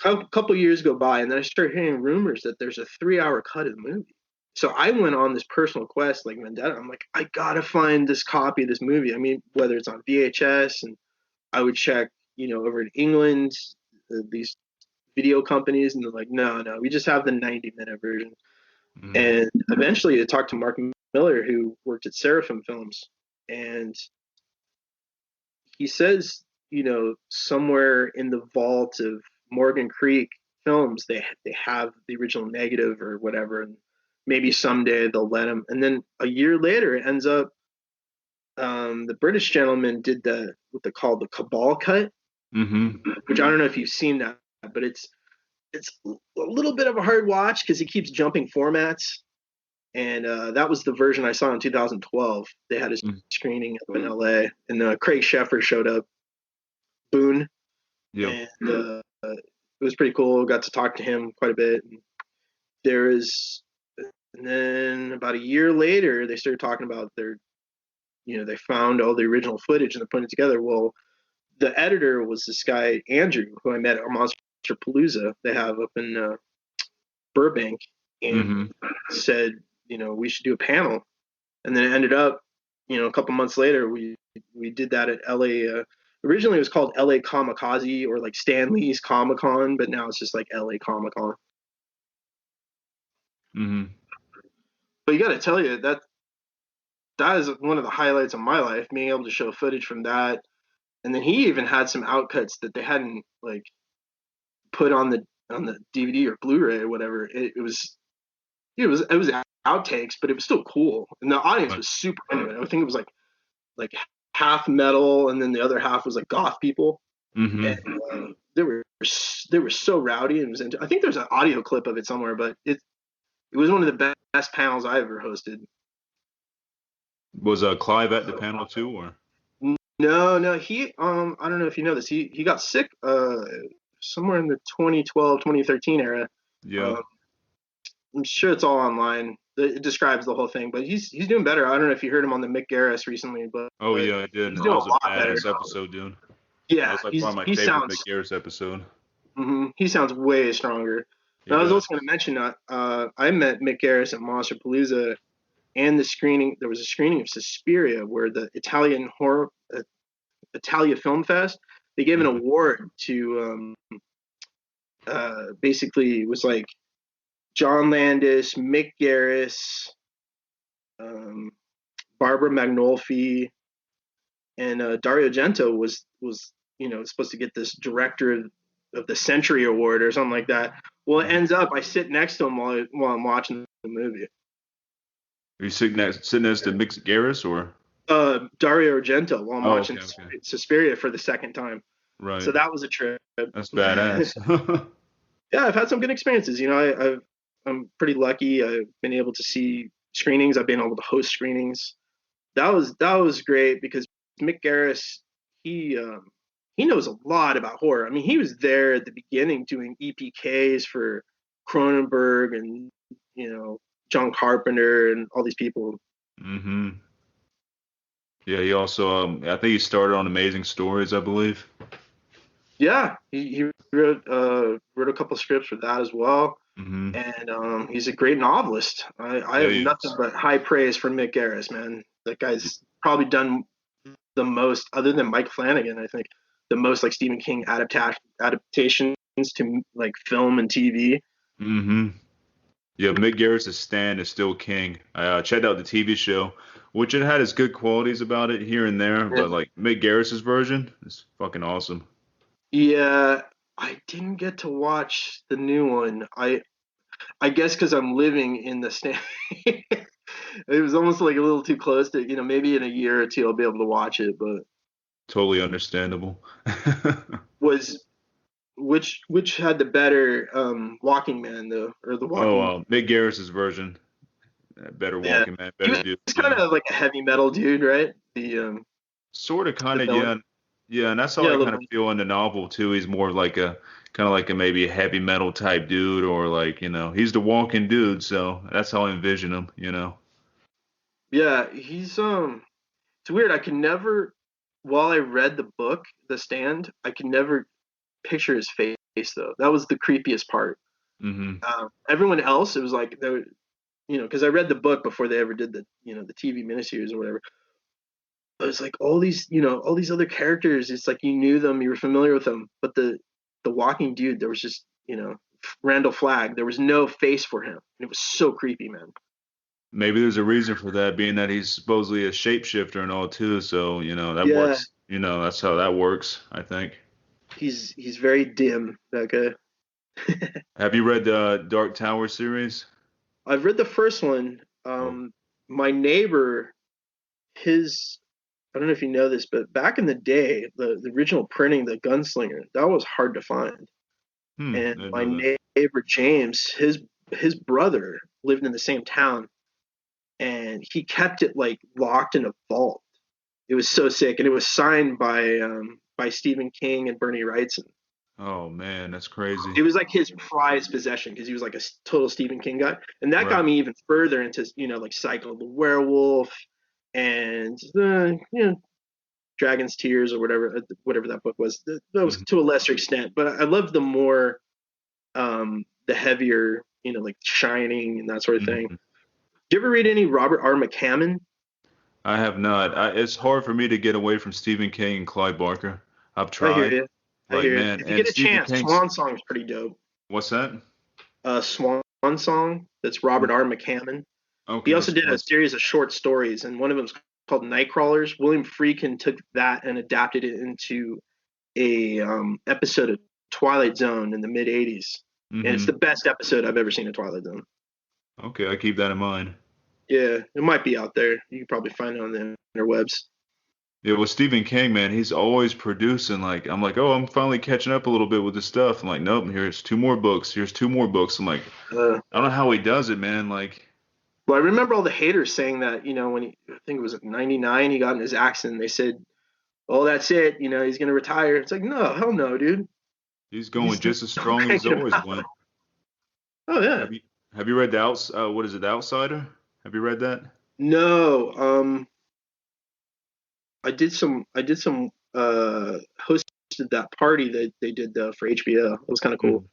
mhm. a couple years go by, and then I started hearing rumors that there's a 3 hour cut of the movie. So I went on this personal quest, like Vendetta. I'm like, I gotta find this copy of this movie. I mean, whether it's on VHS, and I would check, over in England, these video companies, and they're like, no, no, we just have the 90-minute version. Mhm. And eventually I talked to Mark Miller, who worked at Seraphim Films, and he says, somewhere in the vault of Morgan Creek Films, they have the original negative or whatever, and maybe someday they'll let him. And then a year later, it ends up the British gentleman did what they call the Cabal cut, Mhm. which I don't know if you've seen that, but it's a little bit of a hard watch because he keeps jumping formats. And that was the version I saw in 2012. They had a Mhm. screening up in LA, and Craig Sheffer showed up, Boone, Yep. and it was pretty cool. Got to talk to him quite a bit. There is, and then about a year later, they started talking about they found all the original footage and they're putting it together. Well, the editor was this guy Andrew, who I met at Monster Palooza they have up in Burbank, and Mhm. said, we should do a panel. And then it ended up, a couple months later, we did that at LA. Originally, it was called LA Comikaze or like Stan Lee's Comic Con, but now it's just like LA Comic Con. Mhm. But you got to tell you that is one of the highlights of my life, being able to show footage from that. And then he even had some outcuts that they hadn't like put on the DVD or Blu-ray or whatever. It was outtakes, but it was still cool, and the audience Right. was super into it. I think it was like half metal, and then the other half was like goth people, and Mhm. they were so rowdy. And I think there's an audio clip of it somewhere, but it was one of the best panels I ever hosted. Was Clive at the panel too, or? No, no, he I don't know if you know this. He got sick somewhere in the 2012 2013 era. Yeah. Um, I'm sure it's all online. It describes the whole thing, but he's doing better. I don't know if you heard him on the Mick Garris recently, Oh but yeah, I did. he's That doing was a a lot better. badass episode, dude. That Yeah, was like one of my he favorite sounds McGarris episode. he sounds way stronger. He And I was also does. going to mention that I met Mick Garris at Monster Palooza, and the screening. There was a screening of Suspiria where the Italian horror Italia Film Fest, they gave an Mhm. award to basically it was like John Landis, Mick Garris, um, Barbara Magnolfi, and Dario Gento was supposed to get this director of the century award or something like that. Well, it Mhm. ends up I sit next to him while I'm watching the movie. Are you sitting next to McGarris or? Dario Argento while I'm Oh, watching okay, okay. Suspiria for the second time. So Right. that was a trip. That's badass. Yeah, I've had some good experiences. I'm pretty lucky. I've been able to see screenings. I've been able to host screenings. That was great because Mick Garris he he knows a lot about horror. I mean, he was there at the beginning doing EPKs for Cronenberg and John Carpenter and all these people. hmm Yeah, he also I think he started on Amazing Stories, I believe. Yeah, he wrote a couple scripts for that as well, hmm and he's a great novelist. I Yeah, have he nothing is. but high praise for Mick Garris, man. That guy's probably done the most, other than Mike Flanagan, I think, the most like Stephen King adaptations to like film and TV. hmm Yeah, Mick Garris' Stand is still king. I checked out the TV show, which it had its good qualities about it here and there, but like Mick Garris' version is fucking awesome. Yeah, I didn't get to watch the new one. I guess because I'm living in the stand. It was almost like a little too close to, maybe in a year or two I'll be able to watch it. But Totally understandable. was which had the better Walking Man though, or the Oh, Walking? Mick Garris's version, better Yeah, walking man, he better was dude. kind Yeah, of like a heavy metal dude, right? sort of, kind The of, villain. yeah, yeah, and that's how Yeah, I a little kind of bit. feel in the novel too. He's more like a kind of like a maybe a heavy metal type dude, or like he's the walking dude. So that's how I envision him. Yeah, it's weird. I can never, while I read the book, The Stand, I can never picture his face though. That was the creepiest part. Hmm. Everyone else, it was like they, because I read the book before they ever did the TV miniseries or whatever. But it's like all these other characters. It's like you knew them, you were familiar with them, but the walking dude, there was just, Randall Flagg. There was no face for him, and it was so creepy, man. Maybe there's a reason for that, being that he's supposedly a shapeshifter and all too. So that Yeah, works. That's how that works, I think. he's very dim, that guy. Have you read the Dark Tower series? I've read the first one. Oh, My neighbor, his I don't know if you know this, but back in the day, the original printing, the Gunslinger, that was hard to find. I And didn't my know that. neighbor James, his brother lived in the same town, and he kept it like locked in a vault. It was so sick, and it was signed by Stephen King and Bernie Wrightson. Oh man, that's crazy. It was like his prized possession because he was like a total Stephen King guy, and that Right. got me even further into like Cycle of the Werewolf and Dragon's Tears or whatever that book was. That was Mhm. to a lesser extent, but I loved the heavier, like Shining and that sort of thing. Mhm. Did you ever read any Robert R. McCammon? I have not. It's hard for me to get away from Stephen King and Clive Barker. I've I hear tried. you. I Like, hear you. man, If you and get a Stephen chance, King's, Swan Song is pretty dope. what's that? Swan Song. That's Robert R. McCammon. He Okay, also did a Swan. series of short stories, and one of them is called Nightcrawlers. William Friedkin took that and adapted it into a episode of Twilight Zone in the mid '80s, and it's Mm-hmm. the best episode I've ever seen of Twilight Zone. Okay, I keep that in mind. Yeah, it might be out there. You can probably find it on the interwebs. Yeah, with Stephen King, man, he's always producing. Like, I'm like, oh, I'm finally catching up a little bit with this stuff. I'm like, nope, here's two more books. Here's two more books. I'm like, Uh, I don't know how he does it, man. Like, well, I remember all the haters saying that, when I think it was '99, he got in his accident. They said, "Oh, that's it. He's gonna retire." It's like, no, hell no, dude. he's He's going still just as strong as he's cranking them always out. went. Oh yeah. Have you have you read the outs? What is it, The Outsider? Have you read that? No, I did some hosted that party that they did for HBO. It was kind of cool. Mhm.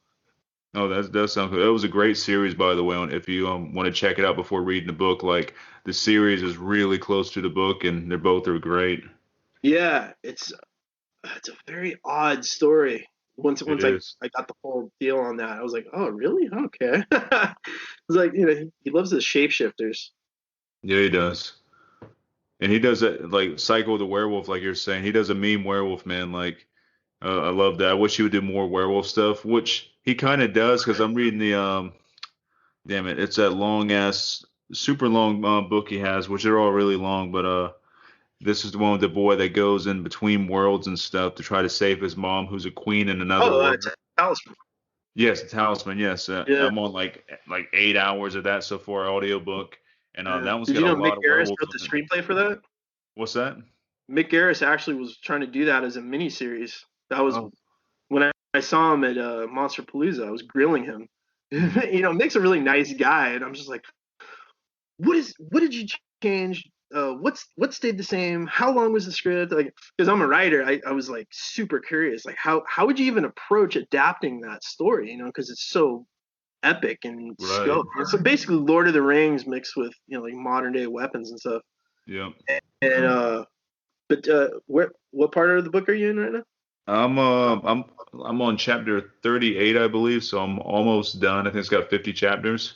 Oh, that does sound cool. That was a great series, by the way. If you want to check it out before reading the book, like the series is really close to the book, and they're both are great. Yeah, it's a very odd story. Once It once I is. I got the full deal on that, I was like, oh really? Okay. It's like he loves the shapeshifters. Yeah, he does. And he does that like Psycho the Werewolf, like you're saying. He does a meme werewolf, man. Like I love that. I wish he would do more werewolf stuff, which he kind of does, because I'm reading the damn it, it's that long ass, super long book he has, which are all really long, but this is the one with the boy that goes in between worlds and stuff to try to save his mom, who's a queen in another Oh, world. it's Talisman. Yes, the Talisman. Yes, Yeah. I'm on like 8 hours of that so far, audiobook, and Yeah. that one's Did got you a know Mick lot of Garris werewolves wrote the in it. screenplay for that? What's that? Mick Garris actually was trying to do that as a miniseries. That was Oh, when I saw him at Monster Palooza. I was grilling him. mhm. Mick's a really nice guy, and I'm just like, what did you change? What stayed the same? How long was the script? Like, because I'm a writer, I was like super curious. Like, how would you even approach adapting that story? Because it's so epic in Right. scope. So basically, Lord of the Rings mixed with like modern day weapons and stuff. Yep. And but what part of the book are you in right now? I'm uh I'm I'm on chapter 38, I believe, so I'm almost done. I think it's got 50 chapters.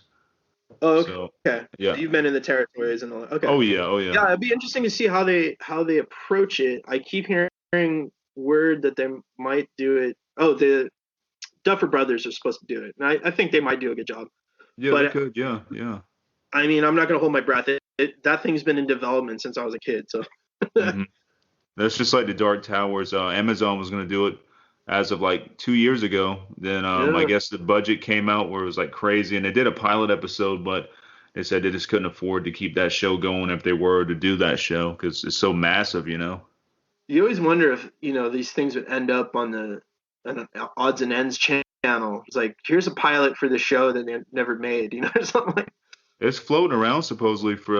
Oh, So, okay. So yeah. you've been in the territories and all that. Okay. Oh yeah, oh yeah. Yeah, it'd be interesting to see how they approach it. I keep hearing word that they might do it. Oh, the Duffer Brothers are supposed to do it, and I think they might do a good job. Yeah, they But could. Yeah, yeah. I mean, I'm not gonna hold my breath. That thing's been in development since I was a kid. So Hmm. That's just like the Dark Towers. Amazon was going to do it as of like 2 years ago. Then I yeah, guess the budget came out where it was like crazy, and they did a pilot episode, but they said they just couldn't afford to keep that show going if they were to do that show because it's so massive, you know. you always wonder if these things would end up on the odds and ends channel. It's like here's a pilot for the show that they never made, or something like. It's floating around supposedly for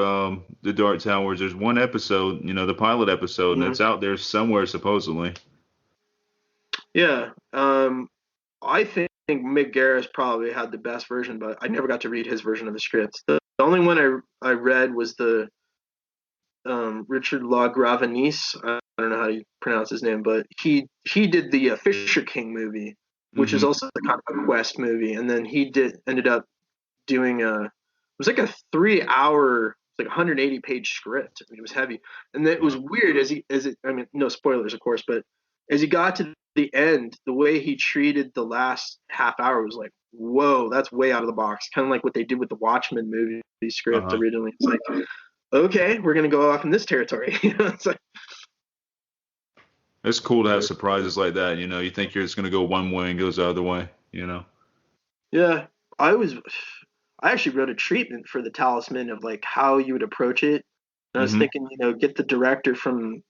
the Dark Towers. There's one episode, the pilot episode, and Mhm. it's out there somewhere supposedly. Yeah, I think Mick Garris probably had the best version, but I never got to read his version of the script. The only one I read was the Richard LaGravenese. I don't know how you pronounce his name, but he did the Fisher King movie, which is Hmm. also kind of a quest movie, and then he ended up doing it was like a 3 hour, like 180-page script. I mean, it was heavy, and it was Wow. weird as it. I mean, no spoilers, of course, but as he got to the end, the way he treated the last half hour was like, whoa, that's way out of the box. Kind of like what they did with the Watchmen movie script Uh-huh. originally. It's like, okay, we're gonna go off in this territory. It's like, It's cool to have surprises like that. You think you're just gonna go one way and goes the other way. yeah, I was. I actually wrote a treatment for the Talisman of like how you would approach it. And I was Hmm. thinking, get the director from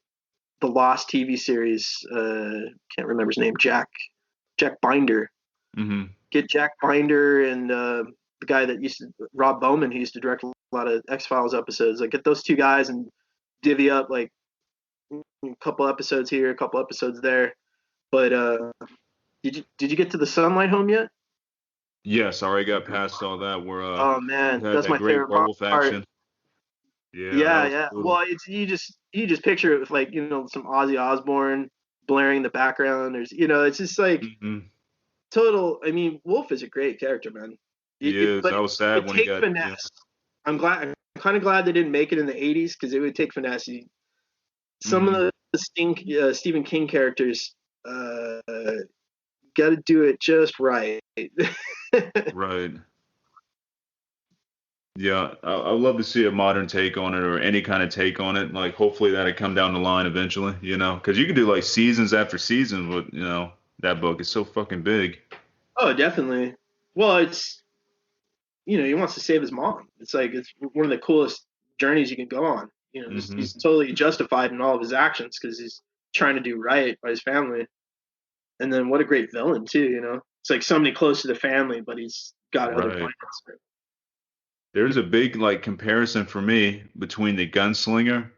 the Lost TV series. Can't remember his name. Jack Binder. Hmm. Get Jack Binder and the guy that used to Rob Bowman, who used to direct a lot of X Files episodes. Like get those two guys and divvy up like a couple episodes here, a couple episodes there. But did you get to the Sunlight Home yet? Yes, I already got past all that. Where Oh we man, had that's that my great favorite werewolf part. action. Yeah, that Yeah, was yeah. brutal. Well, it's you just picture it with like some Ozzy Osbourne blaring in the background. There's it's just like Hmm. total. I mean, Wolf is a great character, man. He is. But I was sad it when he takes got. Yeah. finesse. I'm kind of glad they didn't make it in the '80s because it would take finesse. Some of Hmm. the Stephen King characters uh, got to do it just right. Right. Yeah, I'd love to see a modern take on it or any kind of take on it. Like, hopefully that'd come down the line eventually. Because you could do like seasons after seasons with that book. It's so fucking big. Oh, definitely. Well, it's he wants to save his mom. It's like it's one of the coolest journeys you can go on. He's Hmm. totally justified in all of his actions because he's trying to do right by his family. And then what a great villain too. It's like somebody close to the family, but he's got other Right. plans. There's a big like comparison for me between the gunslinger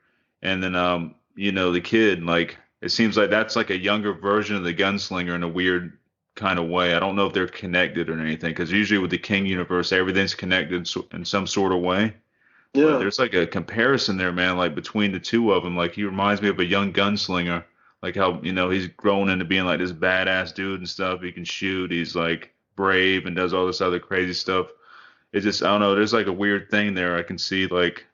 and then the kid. Like, it seems like that's like a younger version of the gunslinger in a weird kind of way. I don't know if they're connected or anything, because usually with the King universe, everything's connected in some sort of way. But Yeah, there's like a comparison there, man, like between the two of them. Like, he reminds me of a young gunslinger, like how he's grown into being like this badass dude and stuff. He can shoot, he's like brave and does all this other crazy stuff. It's just, I don't know, there's like a weird thing there. I can see like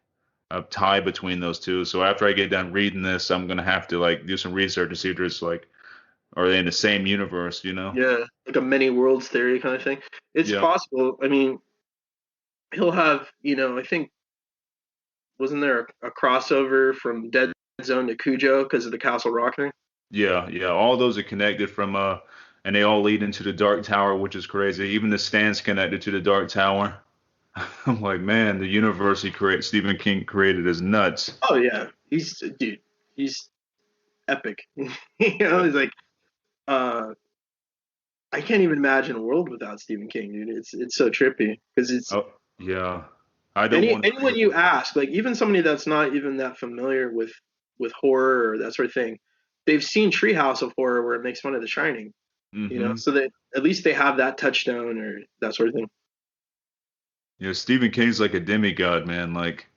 a tie between those two. So after I get done reading this, I'm gonna have to like do some research to see if there's like, are they in the same universe? yeah, like a many worlds theory kind of thing. It's Yeah. possible. I mean, he'll have. I think wasn't there a crossover from Dead Zone to Cujo because of the Castle Rock thing? Yeah, yeah. All those are connected from and they all lead into the Dark Tower, which is crazy. Even the stand's connected to the Dark Tower. I'm like, man, the universe Stephen King created is nuts. Oh yeah, he's epic. Yeah. He's like, uh, I can't even imagine a world without Stephen King, dude. It's so trippy because it's Oh, yeah. I don't want to anyone think you ask, like even somebody that's not even that familiar with horror or that sort of thing, they've seen Treehouse of Horror where it makes fun of The Shining. hmm. So that at least they have that touchstone or that sort of thing. Stephen King's like a demigod, man. Like,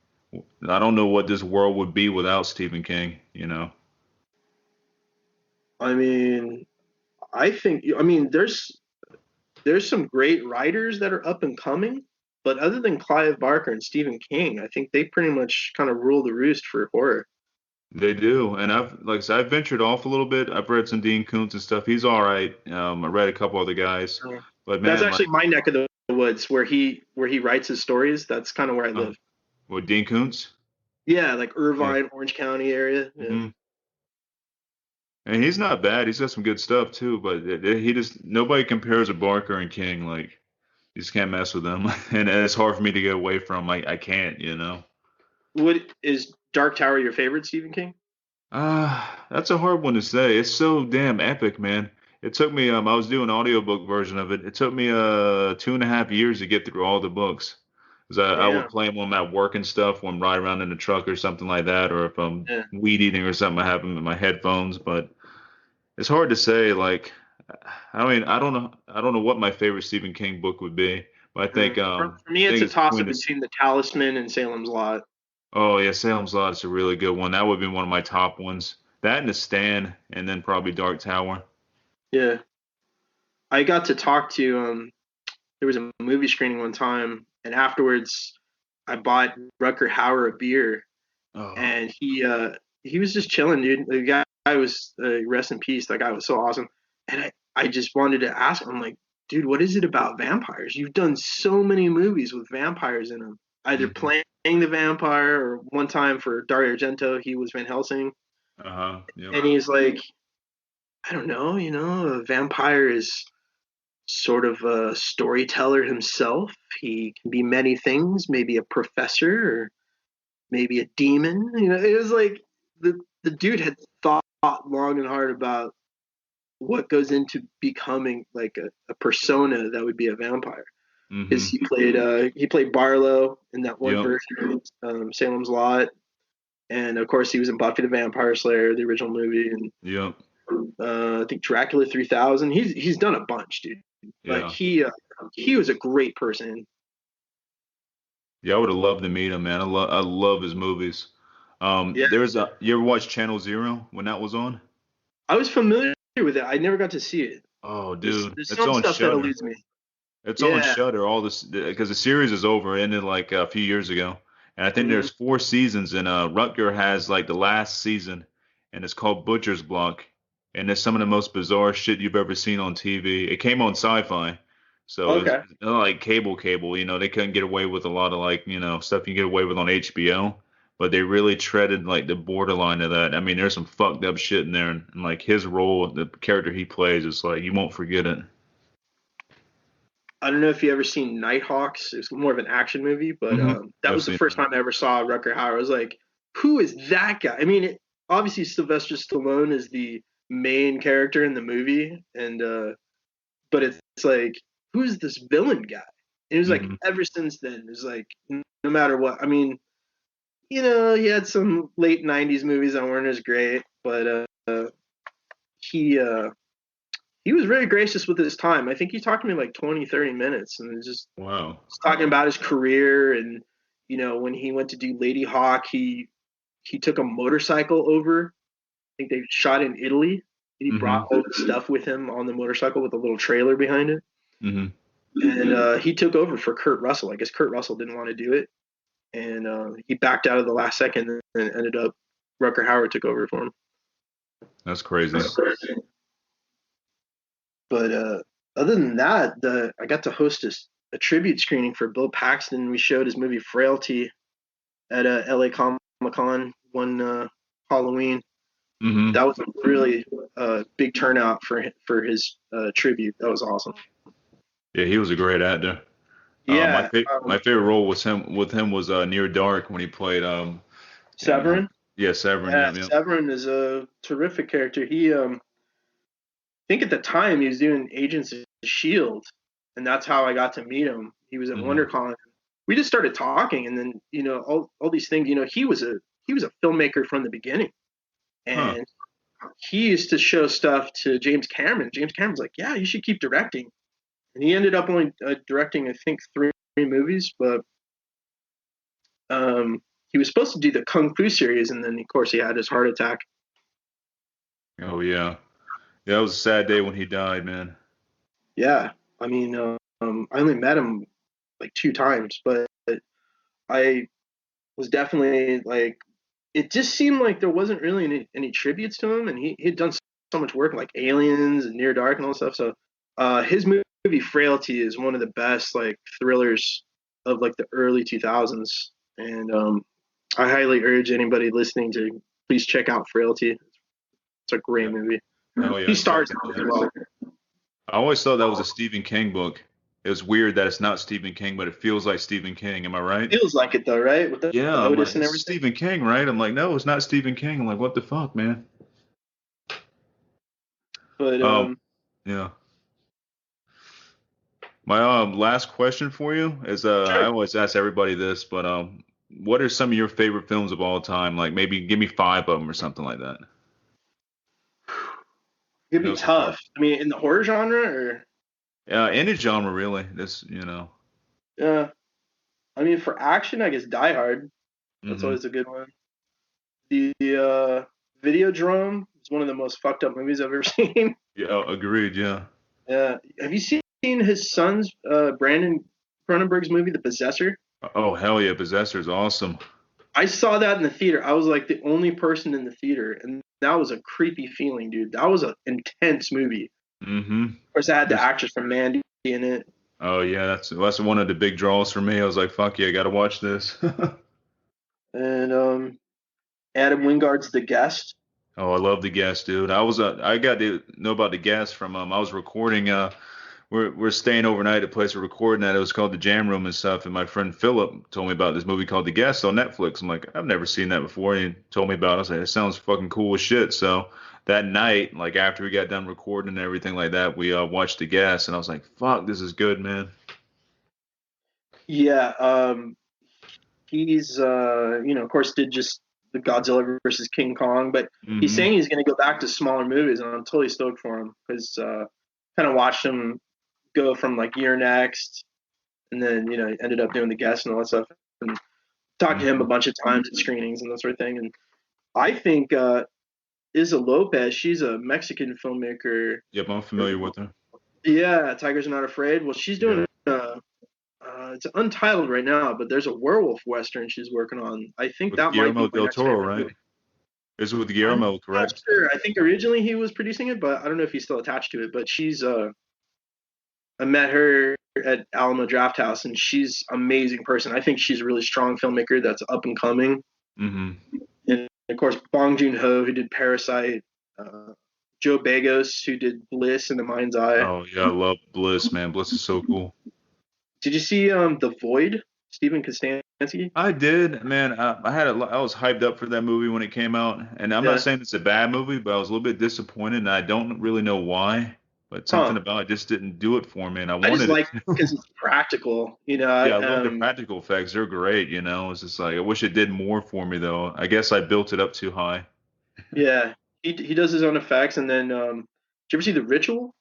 I don't know what this world would be without Stephen King. I mean, there's some great writers that are up and coming, but other than Clive Barker and Stephen King, I think they pretty much kind of rule the roost for horror. They do, and like I said, I've ventured off a little bit. I've read some Dean Koontz and stuff. He's all right. I read a couple other guys, but That's man, actually like, my neck of the woods where he writes his stories. That's kind of where I Uh, live. with Dean Koontz. Yeah, like Yeah. Irvine, Orange County area. Yeah. Hmm. And he's not bad. He's got some good stuff too, but he just nobody compares with Barker and King. Like you just can't mess with them, and it's hard for me to get away from. I can't, you know. What is Dark Tower your favorite Stephen King? That's a hard one to say. It's so damn epic, man. It took me I was doing an audiobook version of it. It took me 2.5 years to get through all the books. 'Cause I would Damn. play them when I'm at work and stuff, when I'm riding around in the truck or something like that, or if I'm Yeah. weed eating or something, I have them in my headphones. But it's hard to say. Like, I mean, I don't know what my favorite Stephen King book would be, but For me, I it's think a it's toss between up this. between The Talisman and Salem's Lot. Oh yeah, Salem's Lot is a really good one. That would be one of my top ones. That and The Stand, and then probably Dark Tower. Yeah. I got to talk to there was a movie screening one time, and afterwards I bought Rucker Hauer a beer, Oh, and he was just chilling, dude. The guy was rest in peace. That guy was so awesome, and I just wanted to ask him, I'm like, dude, what is it about vampires? You've done so many movies with vampires in them, either hmm. playing the vampire or one time for Dario Argento, he was Van Helsing, Uh-huh. Yep. and he's like, I don't know, a vampire is sort of a storyteller himself. He can be many things, maybe a professor or maybe a demon. It was like the dude had thought long and hard about what goes into becoming like a persona that would be a vampire. Because Hmm. he played Barlow in that one Yep. version of Salem's Lot, and of course he was in Buffy the Vampire Slayer, the original movie, and Yep. I think Dracula 3000. He's done a bunch, dude. Like Yeah. he was a great person. Yeah, I would have loved to meet him, man. I love his movies. Yeah, There's a you ever watch Channel Zero when that was on? I was familiar with it. I never got to see it. Oh, There's dude, there's it's some on stuff that Shudder. eludes me. It's on Yeah. Shudder. All this because the series is over. It ended like a few years ago, and I think Hmm. there's 4 seasons. And Rutger has like the last season, and it's called Butcher's Block, and it's some of the most bizarre shit you've ever seen on TV. It came on Sci-Fi, so it's Okay. not like cable. You know, they couldn't get away with a lot of like stuff you can get away with on HBO, but they really treaded like the borderline of that. I mean, there's some fucked up shit in there, and like his role, the character he plays, is like you won't forget it. I don't know if you ever seen Nighthawks. It's more of an action movie, but Hmm. that I've was the seen first that. time I ever saw Rutger Hauer. I was like, who is that guy? I mean, obviously Sylvester Stallone is the main character in the movie, and but it's like, who's this villain guy? And it was like Hmm. ever since then, it's like no matter what. I mean, he had some late '90s movies that weren't as great, but he uh, he was very gracious with his time. I think he talked to me like 20, 30 minutes, and Wow. just talking about his career and when he went to do Lady Hawk, he took a motorcycle over. I think they shot in Italy. And he brought Hmm. all the stuff with him on the motorcycle with a little trailer behind it. Hmm. And he took over for Kurt Russell. I guess Kurt Russell didn't want to do it, and he backed out of the last second and ended up Rucker Howard took over for him. That's crazy. But other than that, I got to host a tribute screening for Bill Paxton. We showed his movie Frailty at LA Comic Con one Halloween. Hmm. That was a really big turnout for his tribute. That was awesome. Yeah, he was a great actor. My Yeah, my favorite role was him with him was Near Dark when he played damn Severin. yeah, Severin. Yeah, Yep, yep. Severin is a terrific character. He I think at the time he was doing Agents of Shield, and that's how I got to meet him. He was at Hmm. WonderCon. We just started talking, and then all these things. He was a filmmaker from the beginning, Huh. and he used to show stuff to James Cameron. James Cameron's like, yeah, you should keep directing, and he ended up only directing I think three movies, but he was supposed to do the Kung Fu series, and then of course he had his heart attack. Oh yeah. Yeah, it was a sad day when he died, man. Yeah, I mean, I only met him like two times, but I was definitely like, it just seemed like there wasn't really any tributes to him, and he had done so much work like Aliens and Near Dark and all that stuff. So his movie Frailty is one of the best like thrillers of like the early 2000s, and I highly urge anybody listening to please check out Frailty. It's a great Yeah. movie. Oh yeah, He I'll check stars it in it as out. well. I always thought that was a Stephen King book. It was weird that it's not Stephen King, but it feels like Stephen King. Am I right? Feels like it though, right? With the Yeah, I'm like, Otis and this is everything. Stephen King, right? I'm like, no, it's not Stephen King. I'm like, what the fuck, man? But Um, yeah. My last question for you is I sure. always ask everybody this, but what are some of your favorite films of all time? Like maybe give me five of them or something like that. I It'd know be it's hard. tough. I mean, in the horror genre, or Any genre really. This, you know. yeah. I mean, for action, I guess Die Hard. That's Hmm. always a good one. The Videodrome is one of the most fucked up movies I've ever seen. Yeah, agreed. Yeah. Have you seen his son's Brandon Cronenberg's movie, The Possessor? Oh hell yeah, Possessor's awesome. I saw that in the theater. I was like the only person in the theater, and that was a creepy feeling, dude. That was an intense movie. Hmm. Of course, I had the Just actress from Mandy in it, oh yeah, that's one of the big draws for me. I was like, fuck yeah, I gotta watch this. and Adam Wingard's The Guest. Oh, I love the guest, dude. I got to know about the guest from I was recording we're staying overnight at a place we're recording at. It was called the Jam Room and stuff. And my friend Philip told me about this movie called The Guest on Netflix. I'm like, I've never seen that before. And he told me about it. I was like, it sounds fucking cool as shit. So that night, like after we got done recording and everything like that, we watched The Guest, and I was like, fuck, this is good, man. Yeah, he's of course did just the Godzilla versus King Kong, but he's Hmm. saying he's going to go back to smaller movies, and I'm totally stoked for him because kind of watched him go from like Year Next, and then ended up doing The Guest and all that stuff, and talked to him a Hmm. bunch of times at screenings and that sort of thing. And I think Isa Lopez, she's a Mexican filmmaker. Yep, I'm familiar with her. Yeah, Tigers Are Not Afraid. Well, she's Yeah, doing it's untitled right now, but there's a werewolf western she's working on. I think with that might Guillermo be my del next Toro, favorite right? movie. Is it with I'm Guillermo, not correct? sure. I think originally he was producing it, but I don't know if he's still attached to it. But she's I met her at Alamo Draft House, and she's an amazing person. I think she's a really strong filmmaker that's up and coming. Hmm. And of course, Bong Joon Ho, who did Parasite, Joe Bagos, who did Bliss in the Mind's Eye. Oh yeah, I love Bliss, man. Bliss is so cool. Did you see The Void? Stephen Kostansky. I did, man. I was hyped up for that movie when it came out, and I'm not Yeah. saying it's a bad movie, but I was a little bit disappointed, and I don't really know why. But something Huh. about it just didn't do it for me, and I I just wanted it like because to. it's practical. Yeah, I love the practical effects. They're great, It's just like I wish it did more for me, though. I guess I built it up too high. Yeah, he does his own effects, and then did you ever see The Ritual?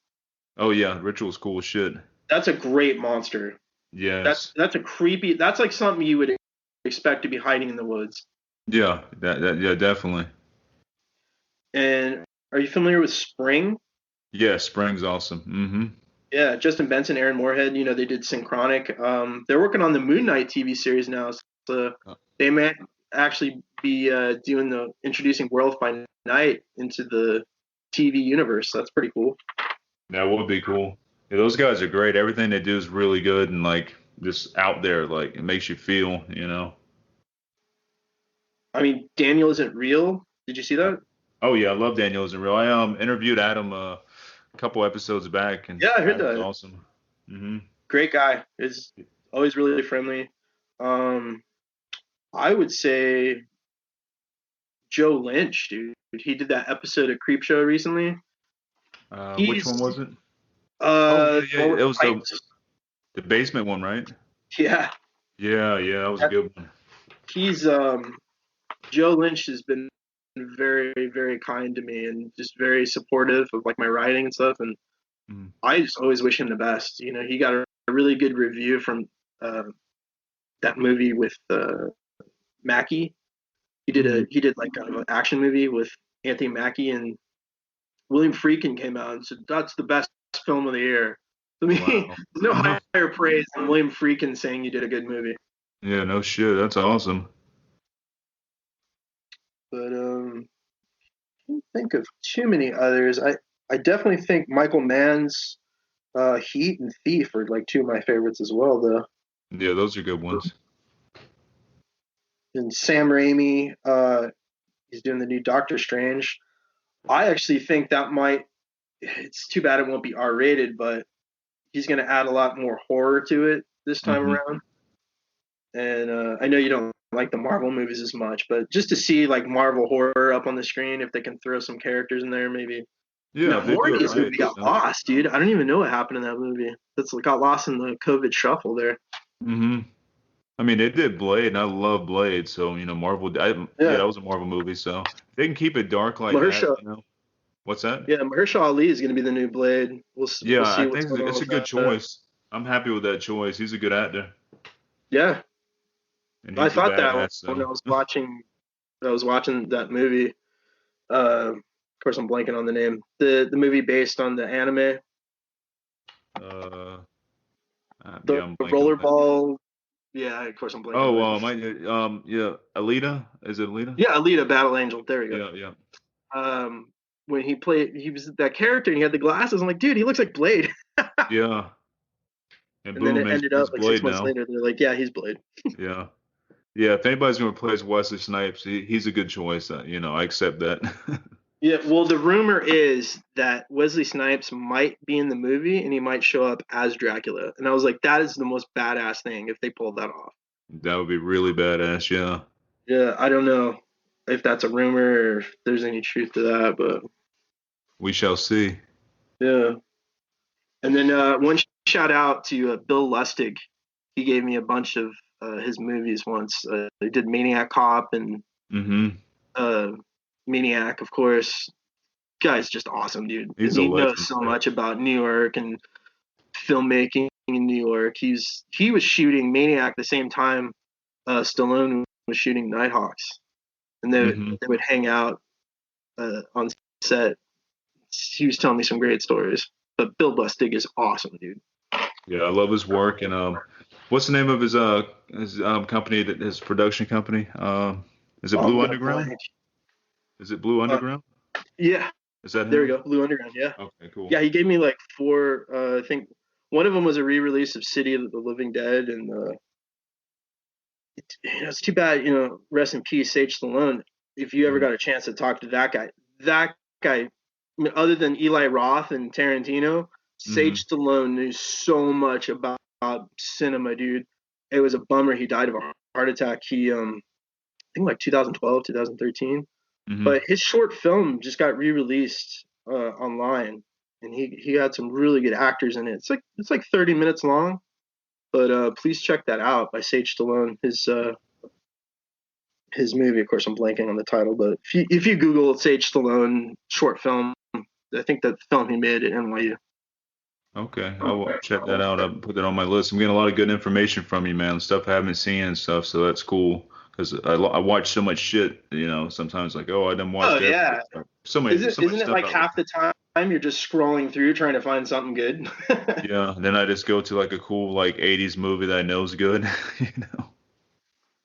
Oh yeah, Ritual's cool as shit. That's a great monster. That's Yes. that's a creepy. That's like something you would expect to be hiding in the woods. Yeah, yeah, definitely. And are you familiar with Spring? Yeah, Spring's awesome. Hmm. Yeah, Justin Benson, Aaron Moorhead. They did Synchronic. They're working on the Moon Knight TV series now, so they may actually be doing the introducing World by Night into the TV universe. That's pretty cool. That would be cool. Yeah, those guys are great. Everything they do is really good and like just out there. Like it makes you feel. I mean, Daniel isn't real. Did you see Uh, that? Oh yeah, I love Daniel Real. I interviewed Adam a couple episodes back, and Yeah, I heard Adam's that. awesome. Hmm. Great guy. Is always really friendly. Um, I would say Joe Lynch, dude. He did that episode of Creepshow recently. Which He's one was it? Oh yeah, the one yeah. with It the was pipes. the basement one, right? Yeah, Yeah, yeah, that was a good one. he's Joe Lynch has been very very kind to me and just very supportive of like my writing and stuff. And Mm. I just always wish him the best. He got a really good review from uh, that movie with Mackie. Mm. He did like kind of an action movie with Anthony Mackie, and William Friedkin came out and said that's the best film of the year. To me, Wow. there's no higher praise than William Friedkin saying you did a good movie. Yeah, no shit. That's awesome. But I can't think of too many others. I definitely think Michael Mann's Heat and Thief are like two of my favorites as well, though. Yeah, those are good ones. And Sam Raimi, he's doing the new Doctor Strange. I actually think that might. It's too bad it won't be R-rated, but he's going to add a lot more horror to it this time Hmm. around. And I know you don't like the Marvel movies as much, but just to see like Marvel horror up on the screen, if they can throw some characters in there, maybe. Yeah, Now, if they do it Morty's right. movie got lost, dude. I don't even know what happened in that movie. That's got lost in the COVID shuffle there. Hmm. I mean, they did Blade, and I love Blade, so Marvel. Yeah, Yeah, that was a Marvel movie, so if they can keep it dark like that. Mahershala. What's that? Yeah, Mahershala Ali is going to be the new Blade. We'll Yeah, see I what's think going on it's a with good that. choice. I'm happy with that choice. He's a good actor, Yeah, and I he's a thought that badass. when So, I was watching that movie. Of course, I'm blanking on the name. The movie based on the anime, uh, yeah, the I'm blanking on that. rollerball. Yeah, of course, I'm blanking on Oh, it. yeah, Alita. Is it Alita? Yeah, Alita, Battle Angel. There we go. Yeah, yeah, When he was that character and he had the glasses. I'm like, dude, he looks like Blade. yeah. And And then boom, it ended he's up like six Blade months now. later. They're like, yeah, he's Blade. Yeah, yeah. If anybody's gonna replace Wesley Snipes, he's a good choice. I accept that. Yeah, well, the rumor is that Wesley Snipes might be in the movie and he might show up as Dracula. And I was like, that is the most badass thing if they pulled that off. That would be really badass. Yeah, Yeah, I don't know if that's a rumor or if there's any truth to that, but we shall see. yeah. And then one shout out to Bill Lustig. He gave me a bunch of his movies once. They did Maniac Cop and Hmm. uh, Maniac, of course. Guy's just awesome, dude. He's And a he knows legend. so much about New York and filmmaking in New York. He was shooting Maniac the same time Stallone was shooting Nighthawks, and Hmm. they would hang out on set. He was telling me some great stories. But Bill Lustig is awesome, dude. Yeah, I love his work. And what's the name of his company, that his production company? Is it Oh, I'm Blue gonna Underground? blank. Is it Blue Uh, Underground? yeah, Is that there we him? go. Blue Underground. Yeah, Okay, cool. yeah. He gave me like four. I think one of them was a re-release of City of the Living Dead, and it's too bad. Rest in peace, Sage Stallone. If you ever Mhm. got a chance to talk to that guy, I mean, other than Eli Roth and Tarantino, Mhm. Sage Stallone knew so much about cinema, dude. It was a bummer he died of a heart attack. I think like 2012, 2013. Mhm. But his short film just got re-released online, and he had some really good actors in it. It's like 30 minutes long, but please check that out by Sage Stallone. His movie, of course, I'm blanking on the title, but if you Google Sage Stallone short film, I think that film he made at NYU. Okay, I will check that out. I'll put that on my list. I'm getting a lot of good information from you, man. Stuff I haven't seen and stuff, so that's cool. Because I watch so much shit, sometimes like, oh, I didn't Oh watch yeah, everything. So much isn't it stuff like out there. half the time you're just scrolling through trying to find something good? Yeah, then I just go to like a cool like 80s movie that I know is good, you know.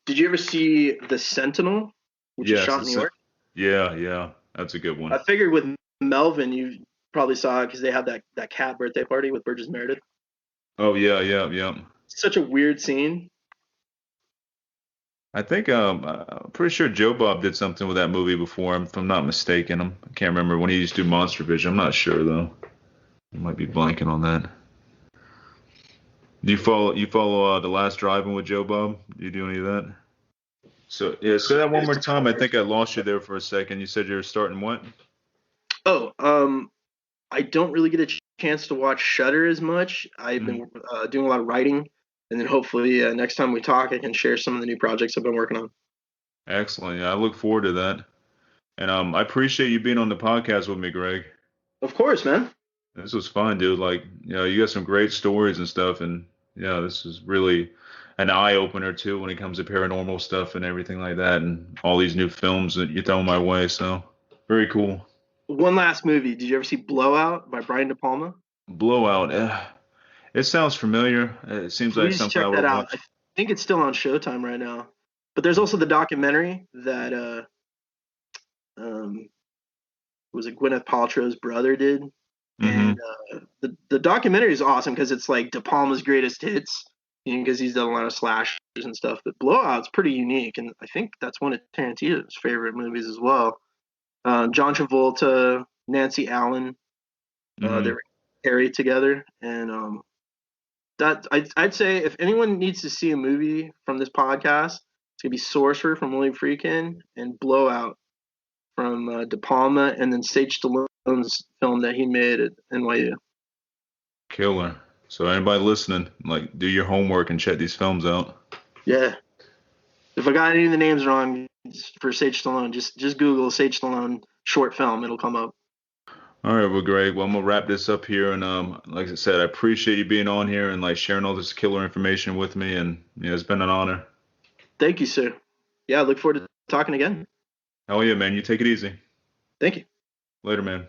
Did you ever see The Sentinel, which is Yes, shot in New York? yeah, yeah, that's a good I one. figured with Melvin, you probably saw it because they had that cat birthday party with Burgess Meredith. Oh yeah, yeah, yeah. Such a weird scene. I think I'm pretty sure Joe Bob did something with that movie before, if I'm not mistaken. I can't remember when he used to do Monster Vision. I'm not sure though. I might be blanking on that. Do you follow The Last Drive-In with Joe Bob? Do you do any of that? So yeah, say that one more time. I think I lost you there for a second. You said you're starting what? Oh, I don't really get a chance to watch Shutter as much. I've Mhm. been doing a lot of writing, and then hopefully next time we talk, I can share some of the new projects I've been working on. Excellent. Yeah, I look forward to that. And I appreciate you being on the podcast with me, Greg. Of course, man. This was fun, dude. Like, you got some great stories and stuff, and yeah, this is really an eye opener too when it comes to paranormal stuff and everything like that, and all these new films that you throw my way. So very cool. One last movie. Did you ever see Blowout by Brian De Palma? Blowout. It sounds familiar. It seems like Please something I check would that have out. I watched. think it's still on Showtime right now. But there's also the documentary that um, was it Gwyneth Paltrow's brother did. Mm-hmm. And the documentary is awesome because it's like De Palma's greatest hits, because he's done a lot of slashers and stuff. But Blowout's pretty unique, and I think that's one of Tarantino's favorite movies as well. John Travolta, Nancy Allen, they Mm-hmm. were married together, and that I'd say if anyone needs to see a movie from this podcast, it's gonna be Sorcerer from William Friedkin and Blowout from De Palma, and then Sage Stallone's film that he made at NYU. Killer. So anybody listening, like, do your homework and check these films out. Yeah, if I got any of the names wrong for Sage Stallone, just Google Sage Stallone short film, it'll come up. All right, well, Greg. Well, I'm gonna wrap this up here, and like I said, I appreciate you being on here and like sharing all this killer information with me, and it's been an honor. Thank you, sir. Yeah, I look forward to talking again. Hell yeah, man. You take it easy. Thank you. Later, man.